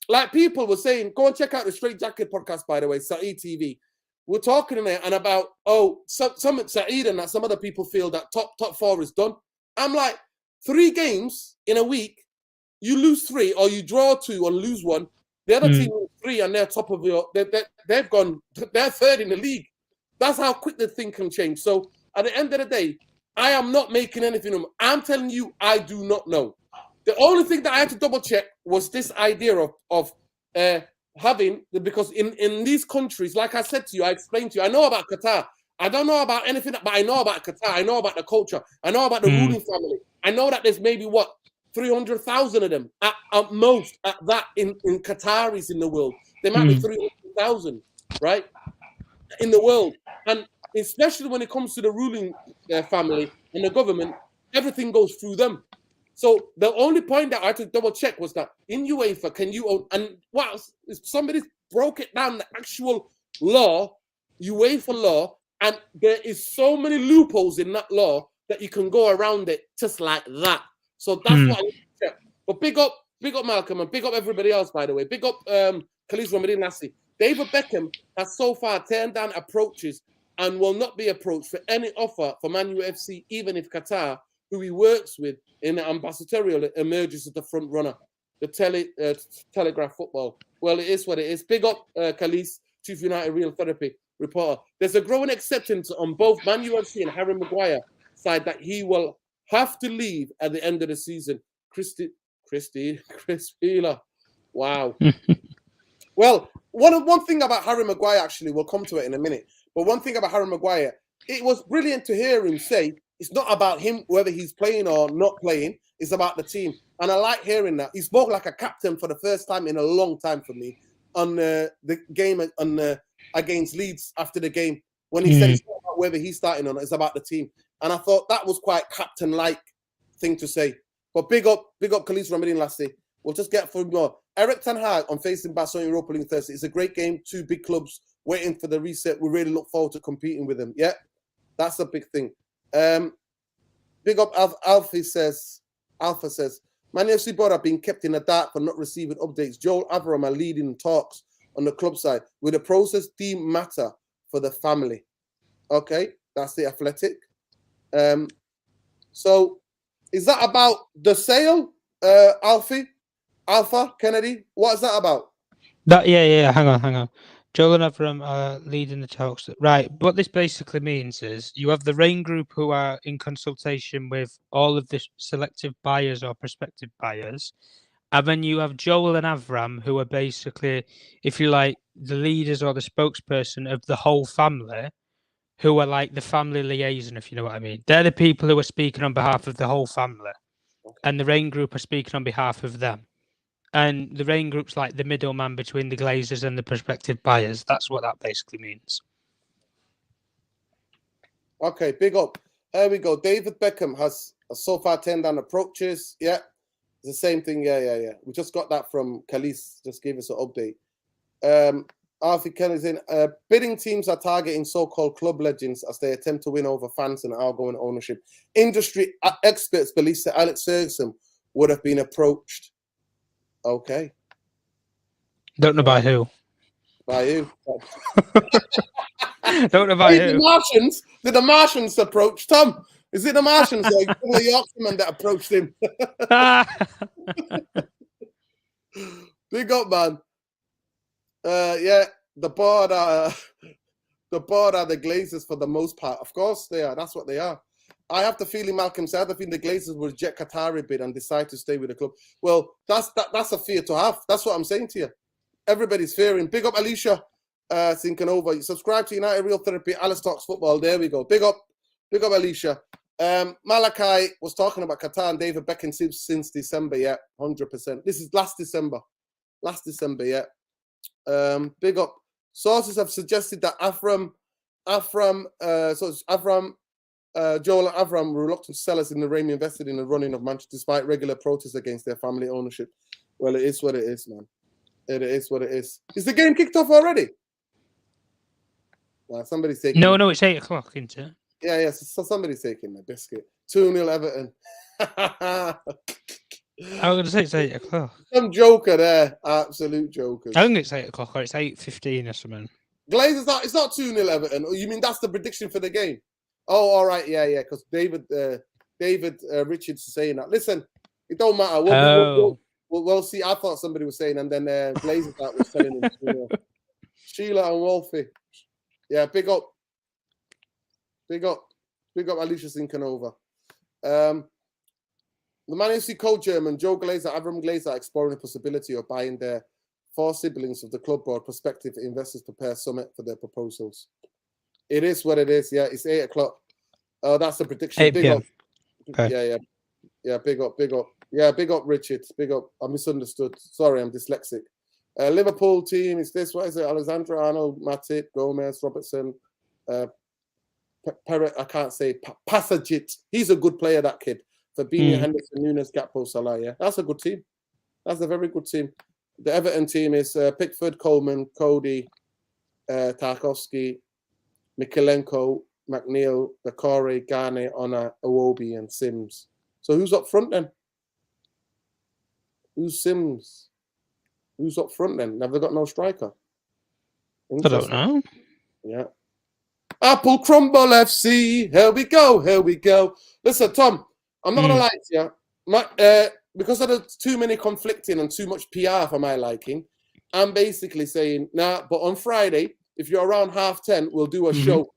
like people were saying, go and check out the Straight Jacket podcast, by the way, Saeed TV. We're talking in there and about, some Saeed and that some other people feel that top four is done. I'm like, 3 games in a week, you lose 3 or you draw 2 or lose 1. The other team wins 3 and they're top of your, they're third in the league. That's how quick the thing can change. So at the end of the day, I am not making anything up. I'm telling you, I do not know. The only thing that I had to double check was this idea of having, because in these countries, like I said to you, I explained to you, I know about Qatar. I don't know about anything, but I know about Qatar. I know about the culture. I know about the ruling family. I know that there's maybe 300,000 of them at most at that in Qataris in the world. There might be 300,000, right, in the world. And especially when it comes to the ruling family and the government, everything goes through them. So the only point that I had to double check was that in UEFA, can you own, and wow, somebody broke it down, the actual law, UEFA law, and there is so many loopholes in that law that you can go around it just like that. So that's what I need to check. But big up Malcolm, and big up everybody else, by the way. Big up Khalid Ramadan Nassi. David Beckham has so far turned down approaches and will not be approached for any offer for Man U FC, even if Qatar, who he works with in the ambassadorial, emerges as the front runner. The Telegraph Football. Well, it is what it is. Big up Khalees, Chief United Real Therapy reporter. There's a growing acceptance on both Man U FC and Harry Maguire side that he will have to leave at the end of the season. Chris Wheeler. Wow. Well, one thing about Harry Maguire, actually, we'll come to it in a minute. But one thing about Harry Maguire, it was brilliant to hear him say it's not about him, whether he's playing or not playing. It's about the team. And I like hearing that. He spoke like a captain for the first time in a long time for me on the game against Leeds after the game, when he said it's not about whether he's starting or not, it's about the team. And I thought that was quite captain-like thing to say. But big up Khalid Ramadan Lassie. We'll just get through more. Eric Ten Hag on facing Barcelona Europa League Thursday. It's a great game. 2 big clubs waiting for the reset. We really look forward to competing with them. Yeah, that's a big thing. Big up Alpha says, Man FC board have been kept in the dark for not receiving updates. Joel Avram are leading talks on the club side. Will the process deem matter for the family? Okay, that's the Athletic. So is that about the sale, Alpha Kennedy? What is that about? Yeah. Hang on. Joel and Avram are leading the talks. Right. What this basically means is you have the Rain Group who are in consultation with all of the selective buyers or prospective buyers. And then you have Joel and Avram who are basically, if you like, the leaders or the spokesperson of the whole family, who are like the family liaison, if you know what I mean. They're the people who are speaking on behalf of the whole family. Okay. And the Rain Group are speaking on behalf of them. And the Rain Group's like the middleman between the Glazers and the prospective buyers. That's what that basically means. Okay, big up. Here we go. David Beckham has so far turned down approaches. Yeah, it's the same thing. Yeah. We just got that from Khalees. Just gave us an update. Arthur Kelly saying, bidding teams are targeting so-called club legends as they attempt to win over fans and outgoing ownership. Industry experts believe that Alex Ferguson would have been approached. Okay. Don't know by who. By who? Don't know by who. Did the Martians approach Tom? Is it the Martians or the Yorkshiremen that approached him? Big up, man. Yeah, the board are the Glazers for the most part. Of course they are. That's what they are. I have the feeling, Malcolm said, I think the Glazers will reject Qatari bid and decide to stay with the club. Well, that's a fear to have. That's what I'm saying to you. Everybody's fearing. Big up Alicia thinking over. Subscribe to United Real Therapy, Alice Talks Football. There we go. Big up Alicia. Malachi was talking about Qatar and David Beckham since December, yeah, 100%. This is last December, yeah. Big up. Sources have suggested that Avram Joel and Avram were reluctant sellers in the Rami invested in the running of Manchester despite regular protests against their family ownership. Well, it is what it is, man. It is what it is. Is the game kicked off already? Somebody's taking... No, it's 8 o'clock, isn't it? Yeah, so somebody's taking the biscuit. 2-0 Everton. I was going to say it's 8 o'clock. Some joker there. Absolute joker. I think it's 8 o'clock or it's 8:15 or something. Glazers, it's not 2-0 Everton. You mean that's the prediction for the game? Oh, all right. Yeah. Because David Richards is saying that. Listen, it don't matter. We'll see. I thought somebody was saying, and then Glazers that was telling him. Sheila and Wolfie. Yeah, big up. Alicia Sinkanova. The Man City co-chairman Joe Glazer, Avram Glazer, are exploring the possibility of buying their 4 siblings of the club board. Prospective investors prepare summit for their proposals. It is what it is. Yeah, it's 8 o'clock. That's the prediction. 8 big up. Okay. Yeah. Big up. Yeah, big up, Richard. Big up. I misunderstood. Sorry, I'm dyslexic. Liverpool team is this. What is it? Alexandra Arnold, Matip, Gomez, Robertson, Perret. I can't say Passagit. He's a good player. That kid. Fabinho, Henderson, Nunes, Gakpo, Salah. Yeah, that's a good team. That's a very good team. The Everton team is Pickford, Coleman, Cody, Tarkovsky, Mikalenko, McNeil, Bakare, Gane, Honor, Awobi, and Sims. So who's up front then? Who's Sims? Who's up front then? Have they got no striker? I don't know. Yeah. Apple Crumble FC. Here we go. Listen, Tom, I'm not going to lie to you. Because there's too many conflicting and too much PR for my liking, I'm basically saying, but on Friday, if you're around 10:30, we'll do a show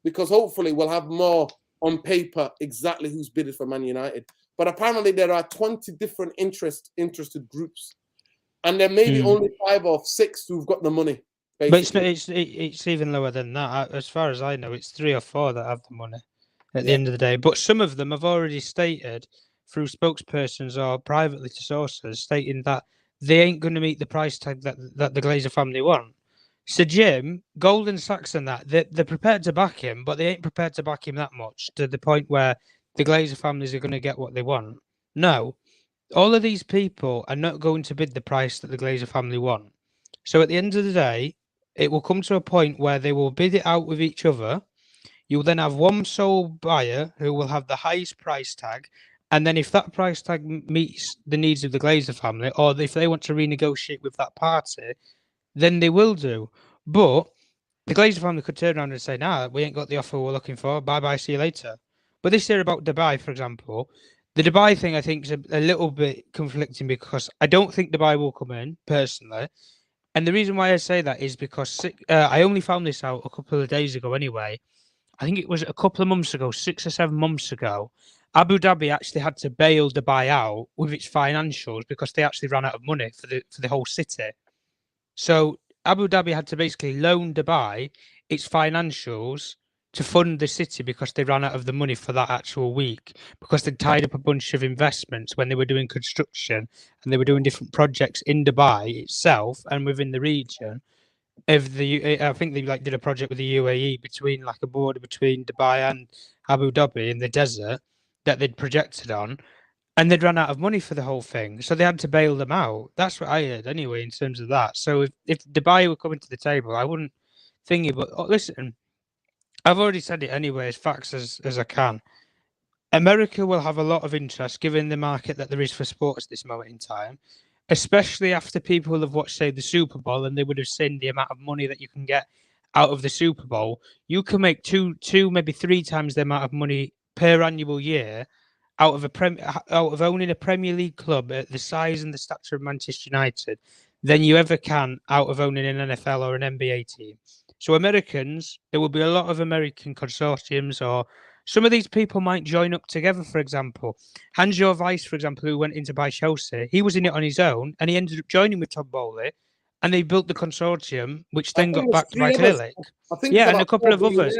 because hopefully we'll have more on paper exactly who's bidded for Man United. But apparently there are 20 different interested groups, and there may be only 5 or 6 who've got the money. Basically. But it's even lower than that. As far as I know, it's 3 or 4 that have the money at the end of the day. But some of them have already stated through spokespersons or privately to sources stating that they ain't going to meet the price tag that the Glazer family want. So Jim, Goldman Sachs and that, they're prepared to back him, but they ain't prepared to back him that much to the point where the Glazer families are going to get what they want. No, all of these people are not going to bid the price that the Glazer family want. So at the end of the day, it will come to a point where they will bid it out with each other. You'll then have one sole buyer who will have the highest price tag. And then if that price tag meets the needs of the Glazer family, or if they want to renegotiate with that party, then they will do. But the Glazer family could turn around and say, nah, we ain't got the offer we're looking for. Bye-bye, see you later. But this year about Dubai, for example, the Dubai thing, I think, is a little bit conflicting because I don't think Dubai will come in, personally. And the reason why I say that is because I only found this out a couple of days ago anyway. I think it was a couple of months ago, 6 or 7 months ago. Abu Dhabi actually had to bail Dubai out with its financials because they actually ran out of money for the whole city. So Abu Dhabi had to basically loan Dubai its financials to fund the city because they ran out of the money for that actual week because they tied up a bunch of investments when they were doing construction and they were doing different projects in Dubai itself and within the region. I think they did a project with the UAE between a border between Dubai and Abu Dhabi in the desert that they'd projected on, and they'd run out of money for the whole thing, so they had to bail them out. That's what I heard anyway in terms of that. So if Dubai were coming to the table, I wouldn't think it. But listen, I've already said it anyway as facts as I can. America will have a lot of interest given the market that there is for sports at this moment in time, especially after people have watched, say, the Super Bowl, and they would have seen the amount of money that you can get out of the Super Bowl. You can make two, maybe 3 times the amount of money per annual year out of owning a Premier League club at the size and the stature of Manchester United than you ever can out of owning an NFL or an NBA team. So Americans, there will be a lot of American consortiums, or some of these people might join up together, for example. Hans-Jo Weiss, for example, who went in to buy Chelsea, he was in it on his own, and he ended up joining with Todd Bowley, and they built the consortium, which then got backed by Klilik. Yeah, and a couple of others.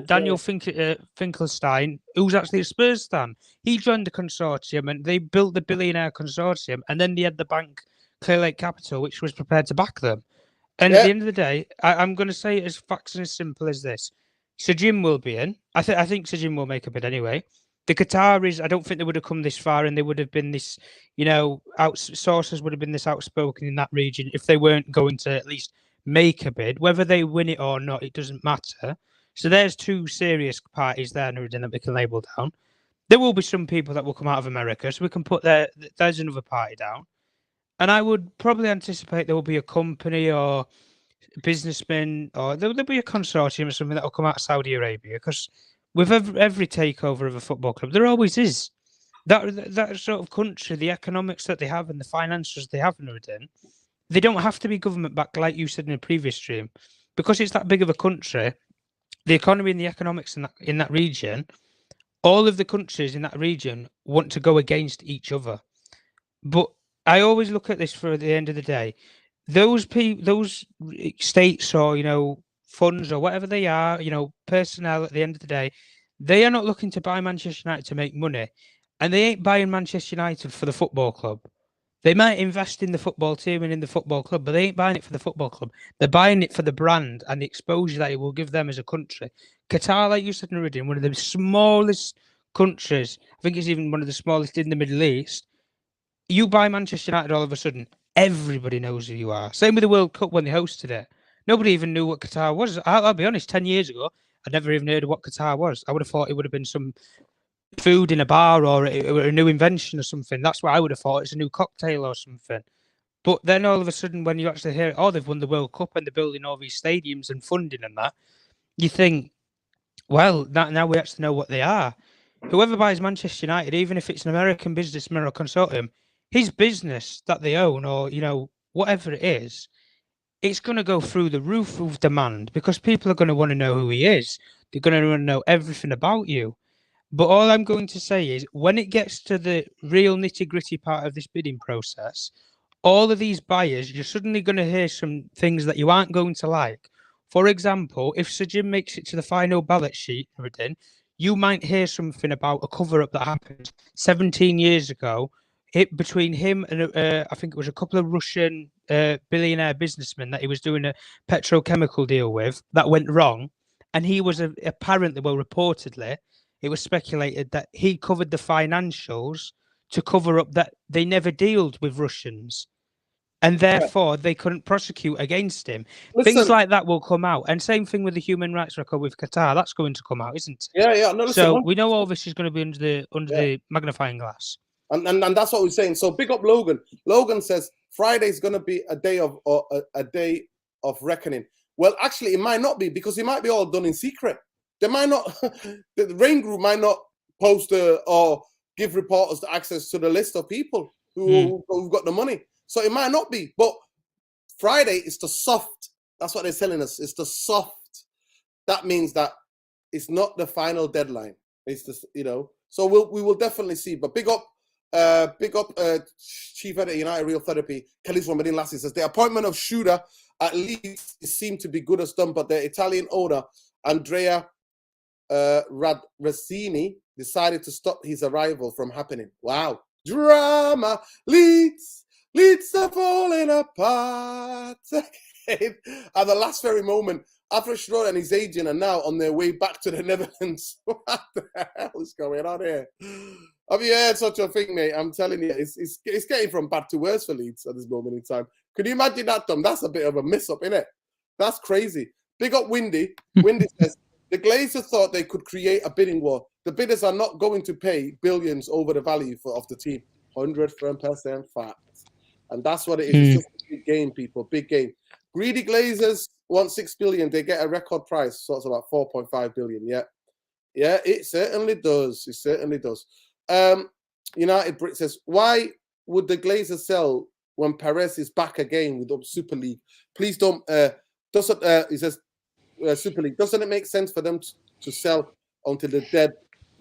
Daniel Finkelstein, who's actually a Spurs fan, he joined the consortium, and they built the billionaire consortium, and then they had the bank, Klilik Capital, which was prepared to back them. And at the end of the day, I'm going to say it as facts and as simple as this. Sir Jim will be in. I think Sir Jim will make a bid anyway. The Qataris, I don't think they would have come this far, and they would have been this, sources would have been this outspoken in that region if they weren't going to at least make a bid. Whether they win it or not, it doesn't matter. So there's two serious parties there, Nuruddin, that we can label down. There will be some people that will come out of America, so we can put there's another party down. And I would probably anticipate there will be a company or businessmen, or there'll be a consortium or something that will come out of Saudi Arabia, because with every takeover of a football club, there always is that sort of country, the economics that they have and the financials they have in, they don't have to be government backed, like you said in a previous stream, because it's that big of a country. The economy and the economics in that region, all of the countries in that region want to go against each other. But I always look at this for the end of the day. Those states or funds or whatever they are, personnel at the end of the day, they are not looking to buy Manchester United to make money, and they ain't buying Manchester United for the football club. They might invest in the football team and in the football club, but they ain't buying it for the football club. They're buying it for the brand and the exposure that it will give them as a country. Qatar, like you said, Nuruddin, one of the smallest countries. I think it's even one of the smallest in the Middle East. You buy Manchester United, all of a sudden, everybody knows who you are. Same with the World Cup when they hosted it. Nobody even knew what Qatar was. I'll be honest, 10 years ago, I'd never even heard of what Qatar was. I would have thought it would have been some food in a bar or a new invention or something. That's what I would have thought. It's a new cocktail or something. But then all of a sudden, when you actually hear, they've won the World Cup and they're building all these stadiums and funding and that, you think, well, now we actually know what they are. Whoever buys Manchester United, even if it's an American businessman or consortium, his business that they own or, whatever it is, it's going to go through the roof of demand because people are going to want to know who he is. They're going to want to know everything about you. But all I'm going to say is when it gets to the real nitty-gritty part of this bidding process, all of these buyers, you're suddenly going to hear some things that you aren't going to like. For example, if Sir Jim makes it to the final ballot sheet, you might hear something about a cover-up that happened 17 years ago between him and I think it was a couple of Russian billionaire businessmen that he was doing a petrochemical deal with that went wrong. And he was apparently, reportedly, it was speculated that he covered the financials to cover up that they never dealt with Russians. And therefore, they couldn't prosecute against him. Listen, things like that will come out. And same thing with the human rights record with Qatar. That's going to come out, isn't it? Yeah. No, listen, so we know all this is going to be under the magnifying glass. And that's what we're saying. So big up Logan. Logan says Friday's going to be a day of reckoning. Well, actually, it might not be because it might be all done in secret. They might not. The Rain Group might not post or give reporters access to the list of people who've got the money. So it might not be. But Friday is the soft. That's what they're telling us. It's the soft. That means that it's not the final deadline. It's just, So we will definitely see. But big up Chief Editor United Real Therapy, Khalid Ramadan Lassie says the appointment of Shuda at least seemed to be good as done, but the Italian owner Andrea Razzini decided to stop his arrival from happening. Wow. Drama leads are falling apart. At the last very moment, after Schroeder and his agent are now on their way back to the Netherlands. What the hell is going on here? Have you heard such a thing, mate? I'm telling you, it's getting from bad to worse for Leeds at this moment in time. Could you imagine that, Tom? That's a bit of a mess-up, isn't it? That's crazy. Big up Windy. Windy says, the Glazers thought they could create a bidding war. The bidders are not going to pay billions over the value of the team. 100% fact. And that's what it is. It's just a big game, people. Big game. Greedy Glazers want 6 billion. They get a record price. So it's about 4.5 billion. Yeah. Yeah, it certainly does. It certainly does. United Brit says, why would the Glazers sell when Perez is back again with the Super League? Please don't. He says, Super League. Doesn't it make sense for them to sell until they're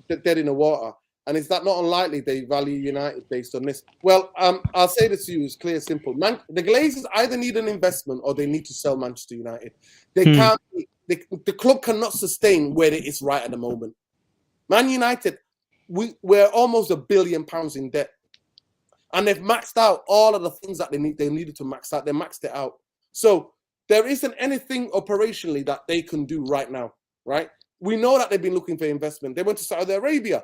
dead in the water? And is that not unlikely they value United based on this? Well, I'll say this to you. It's clear, simple. The Glazers either need an investment or they need to sell Manchester United. They can't. The club cannot sustain where it is right at the moment. Man United, we're almost £1 billion in debt. And they've maxed out all of the things that they needed to max out. They maxed it out. So there isn't anything operationally that they can do right now, right? We know that they've been looking for investment. They went to Saudi Arabia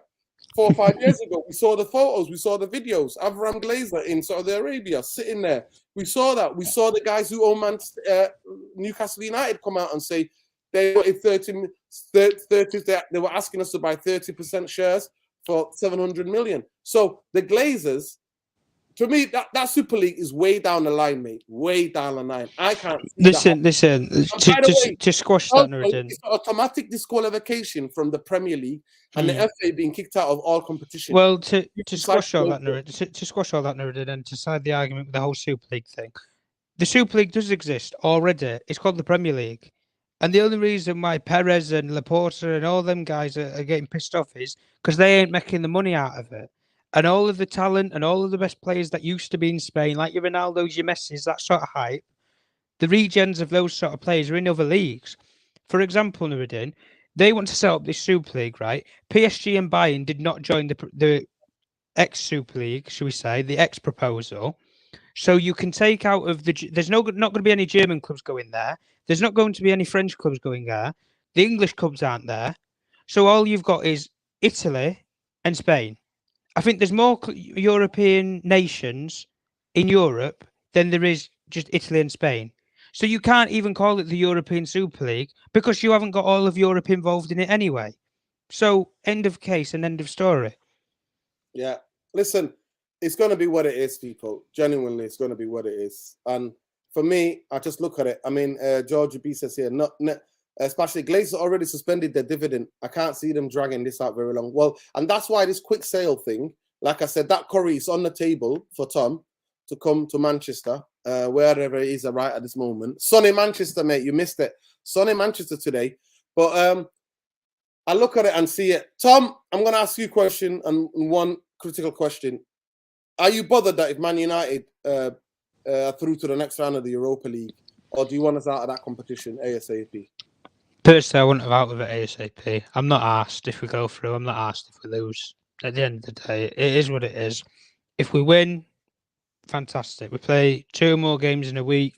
4 or 5 years ago. We saw the photos. We saw the videos. Avram Glazer in Saudi Arabia sitting there. We saw that. We saw the guys who own Newcastle United come out and say they wanted 30. They were asking us to buy 30% shares for 700 million. So the Glazers, to me, that Super League is way down the line, mate. Way down the line. I can't see Listen. By the way, To squash that, also, Nuruddin. it's automatic disqualification from the Premier League and the FA being kicked out of all competition. Well, to squash all that, Nuruddin, and to side the argument with the whole Super League thing, the Super League does exist already. It's called the Premier League. And the only reason why Perez and Laporta and all them guys are getting pissed off is because they ain't making the money out of it. And all of the talent and all of the best players that used to be in Spain, like your Ronaldo's, your Messi's, that sort of hype, the regens of those sort of players are in other leagues. For example, Nuruddin, they want to set up this Super League, right? PSG and Bayern did not join the ex-Super League, should we say, the ex-proposal. So you can take out of there's not going to be any German clubs going there. There's not going to be any French clubs going there. The English clubs aren't there. So all you've got is Italy and Spain. I think there's more European nations in Europe than there is just Italy and Spain. So you can't even call it the European Super League because you haven't got all of Europe involved in it anyway. So end of case and end of story. Yeah. Listen, it's going to be what it is, people. Genuinely, it's going to be what it is. And for me, I just look at it. I mean, George B says here, especially Glazers already suspended their dividend. I can't see them dragging this out very long. Well, and that's why this quick sale thing, like I said, that curry is on the table for Tom to come to Manchester, wherever it is right at this moment. Sunny Manchester, mate, you missed it. Sunny Manchester today. But I look at it and see it. Tom, I'm going to ask you a question, and one critical question. Are you bothered that if Man United are through to the next round of the Europa League, or do you want us out of that competition ASAP? Personally, I want us out of it ASAP. I'm not asked if we go through. I'm not asked if we lose. At the end of the day, it is what it is. If we win, fantastic. We play 2 more games in a week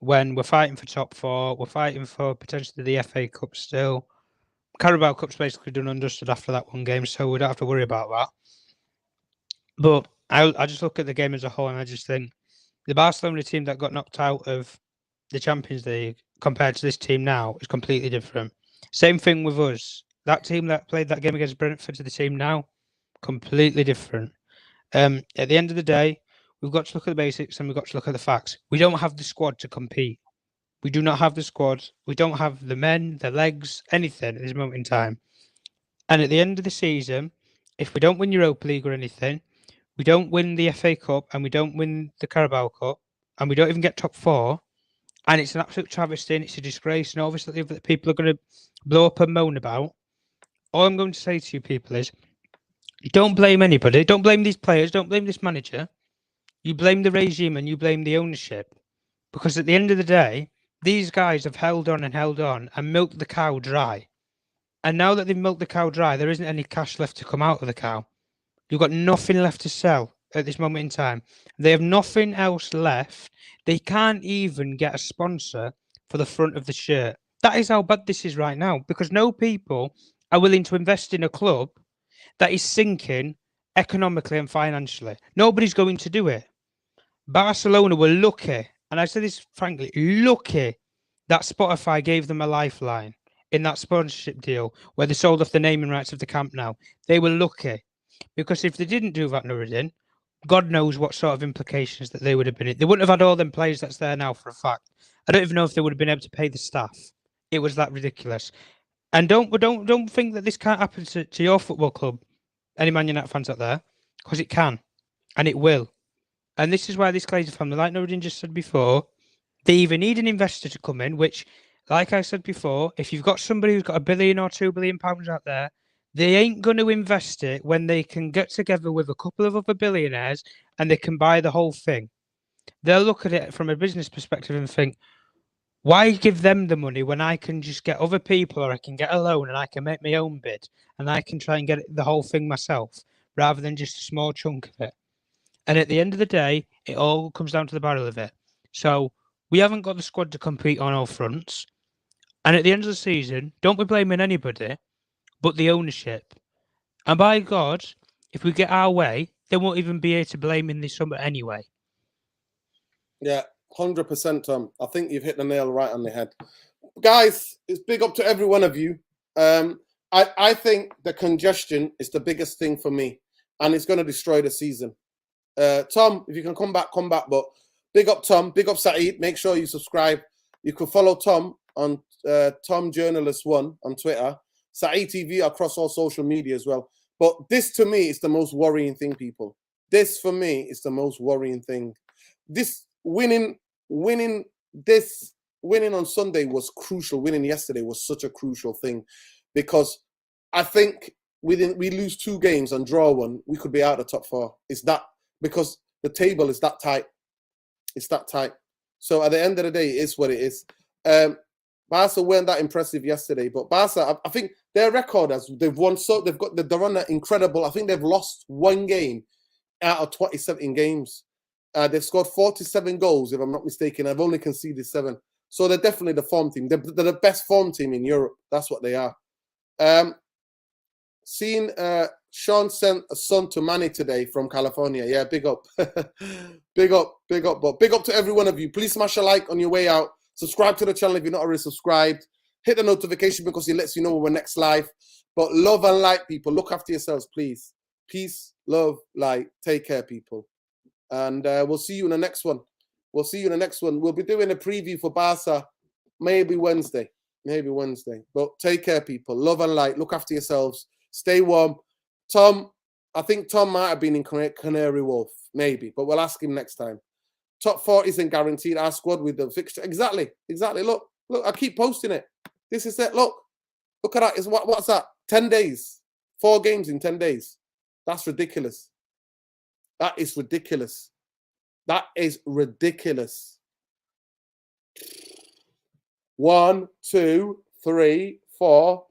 when we're fighting for top 4. We're fighting for potentially the FA Cup still. Carabao Cup's basically done and dusted after that one game, so we don't have to worry about that. But I just look at the game as a whole and I just think the Barcelona team that got knocked out of the Champions League compared to this team now is completely different. Same thing with us. That team that played that game against Brentford to the team now, completely different. At the end of the day, we've got to look at the basics and we've got to look at the facts. We don't have the squad to compete. We do not have the squad. We don't have the men, the legs, anything at this moment in time. And at the end of the season, if we don't win Europa League or anything, we don't win the FA Cup and we don't win the Carabao Cup and we don't even get top 4, and it's an absolute travesty and it's a disgrace, and obviously that people are going to blow up and moan about. All I'm going to say to you people is, don't blame anybody. Don't blame these players. Don't blame this manager. You blame the regime and you blame the ownership. Because at the end of the day, these guys have held on and milked the cow dry. And now that they've milked the cow dry, there isn't any cash left to come out of the cow. You've got nothing left to sell at this moment in time. They have nothing else left. They can't even get a sponsor for the front of the shirt. That is how bad this is right now, because no people are willing to invest in a club that is sinking economically and financially. Nobody's going to do it. Barcelona were lucky, and I say this frankly, lucky that Spotify gave them a lifeline in that sponsorship deal where they sold off the naming rights of the Camp Nou. They were lucky, because if they didn't do that, Nuruddin, God knows what sort of implications that they would have been in. They wouldn't have had all them players that's there now for a fact. I don't even know if they would have been able to pay the staff. It was that ridiculous. And don't think that this can't happen to your football club, any Man United fans out there, because it can, and it will. And this is why this Glazer family, like Nuruddin just said before, they either need an investor to come in, which, like I said before, if you've got somebody who's got £1 billion or £2 billion out there, they ain't going to invest it when they can get together with a couple of other billionaires and they can buy the whole thing. They'll look at it from a business perspective and think, why give them the money when I can just get other people, or I can get a loan and I can make my own bid and I can try and get the whole thing myself rather than just a small chunk of it. And at the end of the day, it all comes down to the barrel of it. So we haven't got the squad to compete on all fronts. And at the end of the season, don't be blaming anybody but the ownership. And by God, if we get our way, they won't even be able to blame in this summer anyway. Yeah, 100%, Tom. I think you've hit the nail right on the head. Guys, it's big up to every one of you. I think the congestion is the biggest thing for me, and it's going to destroy the season. Tom, if you can come back. But big up Tom, big up Saeed. Make sure you subscribe. You can follow Tom on Tom Journalist 1 on Twitter, Saeed TV across all social media as well. But this to me is the most worrying thing, people. This for me is the most worrying thing. This winning on Sunday was crucial. Winning yesterday was such a crucial thing, because I think we lose 2 games and draw 1, we could be out of the top 4. It's that, because the table is that tight. It's that tight. So at the end of the day, it is what it is. Barca weren't that impressive yesterday, but Barca, I think their record as they've won, so they're on that incredible. I think they've lost 1 game out of 27 games. They've scored 47 goals, if I'm not mistaken. I've only conceded 7. So they're definitely the form team. They're the best form team in Europe. That's what they are. Seen Sean sent a son to Manny today from California. Yeah, big up. big up. But big up to every one of you. Please smash a like on your way out. Subscribe to the channel if you're not already subscribed. Hit the notification because it lets you know when we're next live. But love and light, people. Look after yourselves, please. Peace, love, light. Take care, people. And we'll see you in the next one. We'll be doing a preview for Barca maybe Wednesday. But take care, people. Love and light. Look after yourselves. Stay warm. Tom, I think Tom might have been in Canary Wharf. Maybe. But we'll ask him next time. Top 4 isn't guaranteed. Our squad with the fixture. Exactly. Look, I keep posting it. This is it. Look at that. What's that? 10 days. 4 games in 10 days. That's ridiculous. That is ridiculous. 1, 2, 3, 4.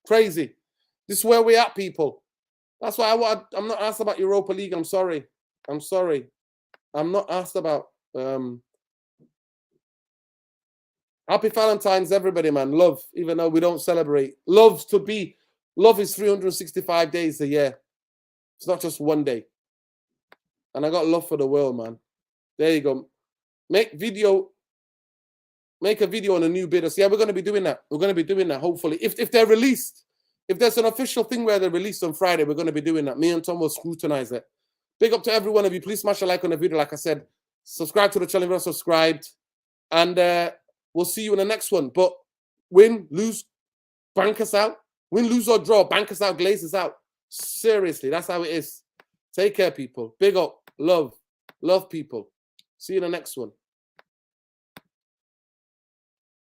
Crazy. This is where we're at, people. That's why I'm not asked about Europa League. I'm sorry. I'm not asked about. Happy Valentine's, everybody, man. Love, even though we don't celebrate. Love is 365 days a year. It's not just 1 day. And I got love for the world, man. There you go. Make a video on a new bidders. Yeah, we're going to be doing that. Hopefully. If they're released, if there's an official thing where they're released on Friday, we're going to be doing that. Me and Tom will scrutinize it. Big up to every one of you. Please smash a like on the video, like I said. Subscribe to the channel if you're not subscribed. And we'll see you in the next one. But win, lose, bank us out. Win, lose, or draw, bank us out, Glazers out. Seriously, that's how it is. Take care, people. Big up. Love people. See you in the next one.